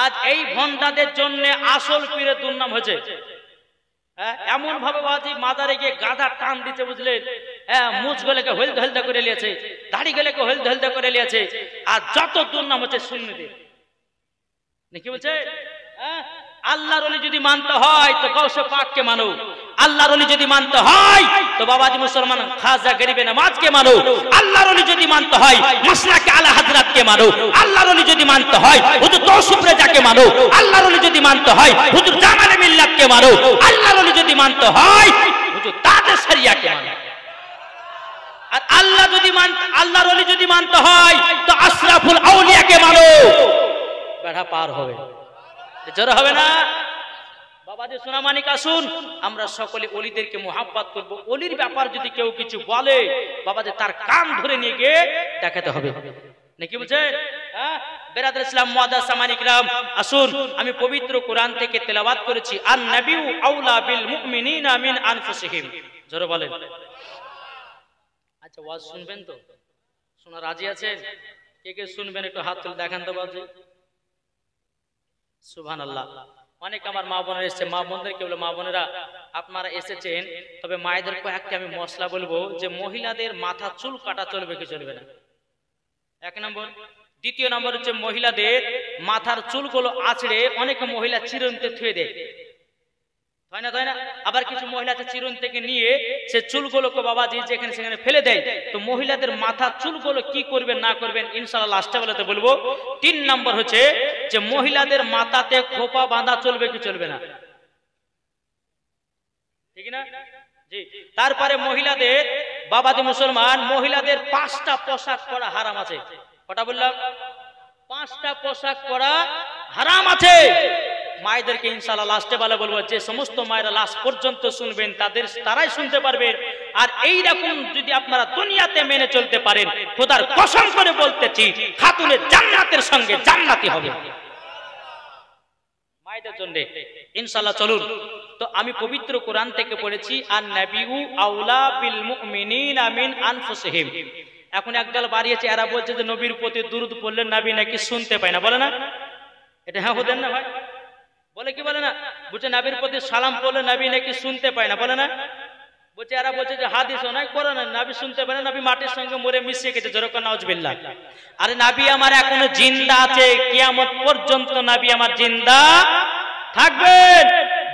আজ এই ভন্ডাদের জন্য আসল পীরের দুর্নাম হয়েছে। এমন ভাবে বাবাজি মাজারে গিয়ে গাধা টান দিচ্ছে, বুঝলেন? মুছ গলেকে হলদে হলদে করে নিয়েছে, দাড়ি গলেকে হলদে হলদে করে নিয়েছে, আর যত দুর্নাম হচ্ছে সুন্নিদের। কি বলছে? আল্লাহর ওলি যদি মানতে হয় তো গাউসে পাককে মানো, আল্লাহর ওলি যদি মানতে হয় তো বাবাজি মুসলমান খাজা গরিবে নামাজকে মানো, আল্লাহর ওলি যদি মানতে হয় মাসলাকে আলা হযরতকে মানো, আল্লাহর ওলি যদি মানতে হয় হুজুর তৌসিফ রেজাকে মানো, আল্লাহর ওলি যদি মানতে হয় হুজুর জামালে মিল্লাতকে মানো, আল্লাহর ওলি যদি মানতে হয় হুজুর তাজে শরিয়াকে মানো। আর আল্লাহর ওলি যদি মানতে হয় তো আশরাফুল আউলিয়াকে মানো। বেড়া পার হবে, জোরে হবে না? বাবাজি সোনামানিক আসুন, আমরা সকলে ওলিদেরকে মোহাব্বত করব। ওলির ব্যাপার যদি কেউ কিছু বলে বাবাজি তার কান ধরে নিয়ে গিয়ে দেখাতে হবে, নাকি বলছেন? বেরাদর ইসলাম মুআদ্দাস সামানিক রাম, আসুন আমি পবিত্র কোরআন থেকে তেলাওয়াত করেছি, আন নাবিয়্যু আউলা বিল মুমিনিনা মিন আনফুসিহিম। জোরে বলেন। আচ্ছা ওয়াজ শুনবেন তো? শোনা রাজি আছেন? কে কে শুনবেন একটু হাত তুলে দেখান তো বাবাজি। সুবহানাল্লাহ। অনেক আমার মা বোনেরা এসেছে, মা বোনদেরকে বলে মা বোনেরা আপনারা এসেছেন, তবে মায়েদের কয়েকটা আমি মশলা বলবো যে মহিলাদের মাথা চুল কাটা চলবে কি চলবে না, এক নম্বর। দ্বিতীয় নম্বর হচ্ছে মহিলাদের মাথার চুলগুলো আছড়ে অনেকে মহিলা চিরুনিতে থুয়ে দেয়, হয় না তাই না? আবার কিছু মহিলা আছে চিরুনি থেকে নিয়ে সে চুলগুলোকে বাবাজি যেখানে সেখানে ফেলে দেয়। তো মহিলাদের মাথার চুলগুলো কি করবেন না করবেন ইনশাআল্লাহ লাস্টে বলতে বলবো। 3 নম্বর হচ্ছে যে মহিলাদের মাথাতে খোপা বাঁধা চলবে কি চলবে না, ঠিক না? জি। তারপরে মহিলাদের বাবাজি মুসলমান মহিলাদের 5টা পোশাক পরা হারাম আছে। কটা বললাম? 5টা পোশাক পরা হারাম আছে। মায়েদেরকে ইনশাআল্লাহ লাস্টে বলে বলবো, যে সমস্ত মায়েরা লাস্ট পর্যন্ত শুনবেন তারাই শুনতে পারবেন। আর এই রকম যদি আপনারা দুনিয়াতে মেনে চলতে পারেন, খোদার কসম করে বলতেছি খাতুনে জান্নাতের সঙ্গে জান্নাতি হবে মায়েদের জন্য ইনশাআল্লাহ। চলুন তো আমি পবিত্র কোরআন থেকে পড়েছি, আন নাবিয়্যু আউলা বিল মুমিনিনা মিন আনফুসিহিম। এখন একদল বাড়িয়েছে, এরা বলছে যে নবীর প্রতি দুরূদ পড়লে নবী নাকি শুনতে পায় না, বলে না? এটা হ্যাঁ হতেন না ভাই? বলে কি বলে না? বলছে নবীর প্রতি সালাম পড়লে নবী নাকি শুনতে পায় না, বলে না? বলছে এরা বলছে যে হাদিস নাই কোরআন নবী শুনতে পায় না, নবী মাটির সঙ্গে মরে মিশে গেছে। জোরে করে নাউজুবিল্লাহ। আরে নবী আমার এখনো জিন্দা আছে, কিয়ামত পর্যন্ত নবী আমার জিন্দা থাকবেন।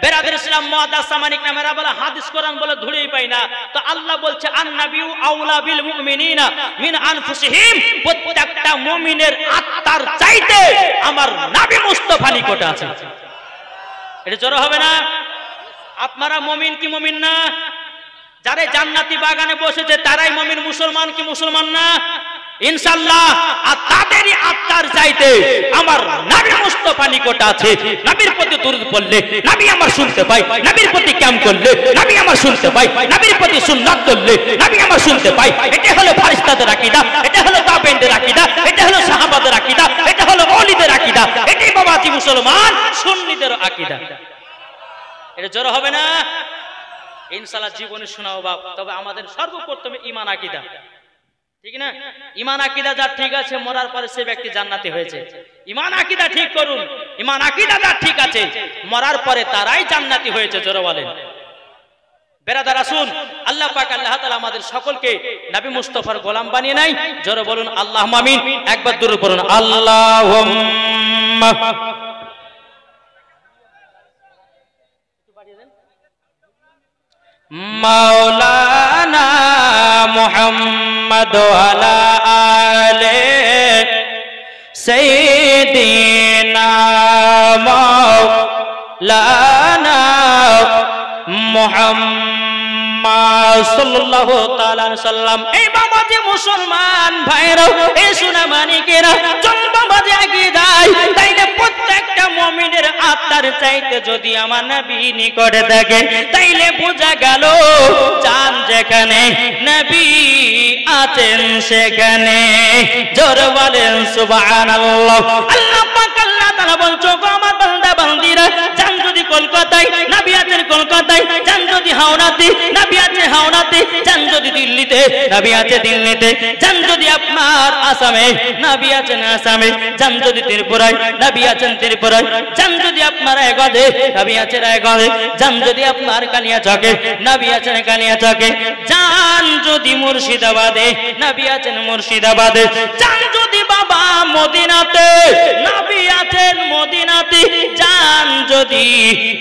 বেরাদর ইসলাম মুআদ্দাস সামানিক নামেরা বলে হাদিস কোরআন বলে ধরেই পাই না। তো আল্লাহ বলছে আন নাবিয়্যু আউলা বিল মুমিনিনা মিন আনফুসিহিম, প্রত্যেকটা মুমিনের আত্মার চাইতে আমার নবী মুস্তাফা নিকটে আছে। এটা জোরে হবে না? আপনারা মুমিন কি মুমিন না? যারা জান্নাতি বাগানে বসেছে তারাই মুমিন, মুসলমান কি মুসলমান না? ইনশাআল্লাহ। আর তাদেরই আত্মার চাইতে আমার নবী মুস্তাফা নিকট আছে। নবীর প্রতি দরুদ পড়লে নবী আমার শুনতে পায়, নবীর প্রতি কাম করলে নবী আমার শুনতে পায়, নবীর প্রতি সুন্নাত করলে নবী আমার শুনতে পায়। এটা হলো ফেরেশতাদের আকীদা, এটা হলো তাবেঈনদের আকীদা, এটা হলো সাহাবাদের আকীদা, এটা হলো ওলিদের আকীদা, এটাই বাবাজি মুসলমান সুন্নিদের আকীদা। এটা জোর হবে না? ইনশাআল্লাহ জীবনে শোনাও বাপ। তবে আমাদের সর্বপ্রথমে ঈমান আকীদা, ঠিক না? ঈমান আকীদা যার ঠিক আছে মরার পরে সে ব্যক্তি জান্নাতি হয়েছে। ঈমান আকীদা ঠিক করুন। ঈমান আকীদা যার ঠিক আছে মরার পরে তারাই জান্নাতি হয়েছে। জোরে বলেন। বেরাদার আসুন, আল্লাহ পাক আল্লাহ তাআলা আমাদের সকলকে নবী মুস্তাফার গোলাম বানিয়ে নাই। জোরে বলুন আল্লাহুম্মা আমিন। একবার দরুদ পড়ুন আল্লাহুম্মা মাওলানা মুহাম্মদ ওয়ালা আলে সাইয়্যিদিনা মাওলানা মুহাম্মদ সাল্লাল্লাহু তাআলা আলাইহি সাল্লাম। এই বাবাজি মুসলমান ভাইরা, এই সোনামানিকেরা, চল বাবাজি এগিয়ে যায়। তাইলে প্রত্যেকটা মুমিনের আত্মার চাইতে যদি আমার নবী নিকটে থাকে তাইলে বোঝা গেল জান যেখানে নবী আছেন সেখানে। জোরে বলেন সুবহানাল্লাহ। আল্লাহ পাক আল্লাহ তাআলা বলছো গো আমার বান্দা বান্দিরা, জান যদি কলকাতায় নবী আছেন কলকাতায়, জান যদি হাওড়াতে নবী আছে হাওড়াতে, জান যদি দিল্লিতে নবী আছে দিল্লিতে, জান যদি আপনার আসামে নবী আছেন আসামে, জান যদি ত্রিপুরায় নবী আছেন ত্রিপুরায়, জান যদি আপনার রায়গঞ্জে নবী আছেন রায়গঞ্জে, জান যদি আপনার কালিয়াচকে নবী আছেন কালিয়াচকে, জান যদি মুর্শিদাবাদে নবী আছেন মুর্শিদাবাদে, জান যদি বাবা মদিনাতে নবী আছেন মদিনাতে, জান যদি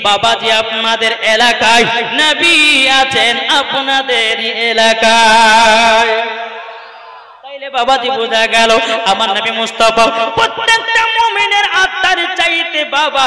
বাবাজি আপনাদের এলাকায় নবী আছেন আপনাদের এলাকায়। তাইলে বাবাজি বোঝা গেল আমার নবী মুস্তাফা প্রত্যেকটা মুমিনের আত্মার চাইতে বাবা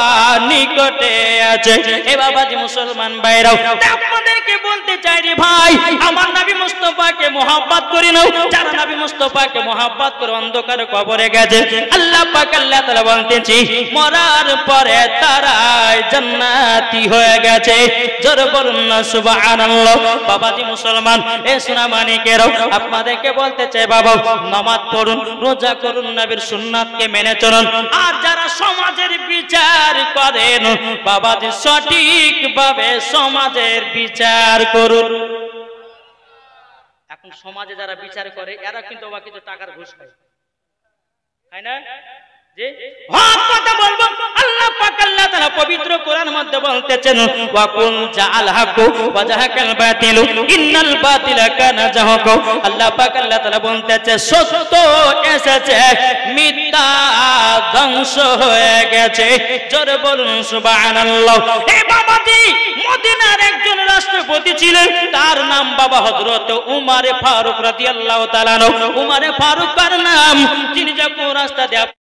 নিকটে আছে। এ বাবাজি মুসলমান ভাইরাও, আপনাদেরকে বলতে চাই রে ভাই, আমার নবী মুস্তাফাকে মহব্বত করি নাও। যারা নবী মুস্তাফাকে মহব্বত করে অন্ধকার কবরে গেছে, আল্লাহ পাক আল্লাহ তাআলা বলতেছি মরার পরে তারাই জান্নাতি হয়ে গেছে। জোরে বলুন না সুবহানাল্লাহ। বাবাজি মুসলমান, এ সোনামানিকেরাও, আপনাদেরকে বলতে চাই বাবা, নামাজ পড়ুন, রোজা করুন, নবীর সুন্নাতকে মেনে চলুন। আর যারা সমাজের বিচার করেন বাবাজি সঠিকভাবে সমাজের বিচার করুন। এখন সমাজে যারা বিচার করে এরা কিন্তু বাবা কিছু টাকার ঘুষ খায়, তাই না? যে হক কথা বলবো, আল্লাহ পাক আল্লাহ তাআলা পবিত্র কোরআন মধ্যে বলতেছেন ওয়া কুল জাআল হাকু ওয়া জাহাকাল বাতিলু ইন্নাল বাতিলা কানা জাহুকু। আল্লাহ পাক আল্লাহ তাআলা বলতেছে সত্য এসেছে, মিথ্যা ধ্বংস হয়ে গেছে। জোরে বলুন সুবহানাল্লাহ। এই বাবাজি মদিনার একজন রাষ্ট্রপতি ছিলেন, তার নাম বাবা হযরত উমর ফারুক রাদিয়াল্লাহু তাআলা। উমর ফারুকের নাম, তিনি যখন রাস্তা দিয়ে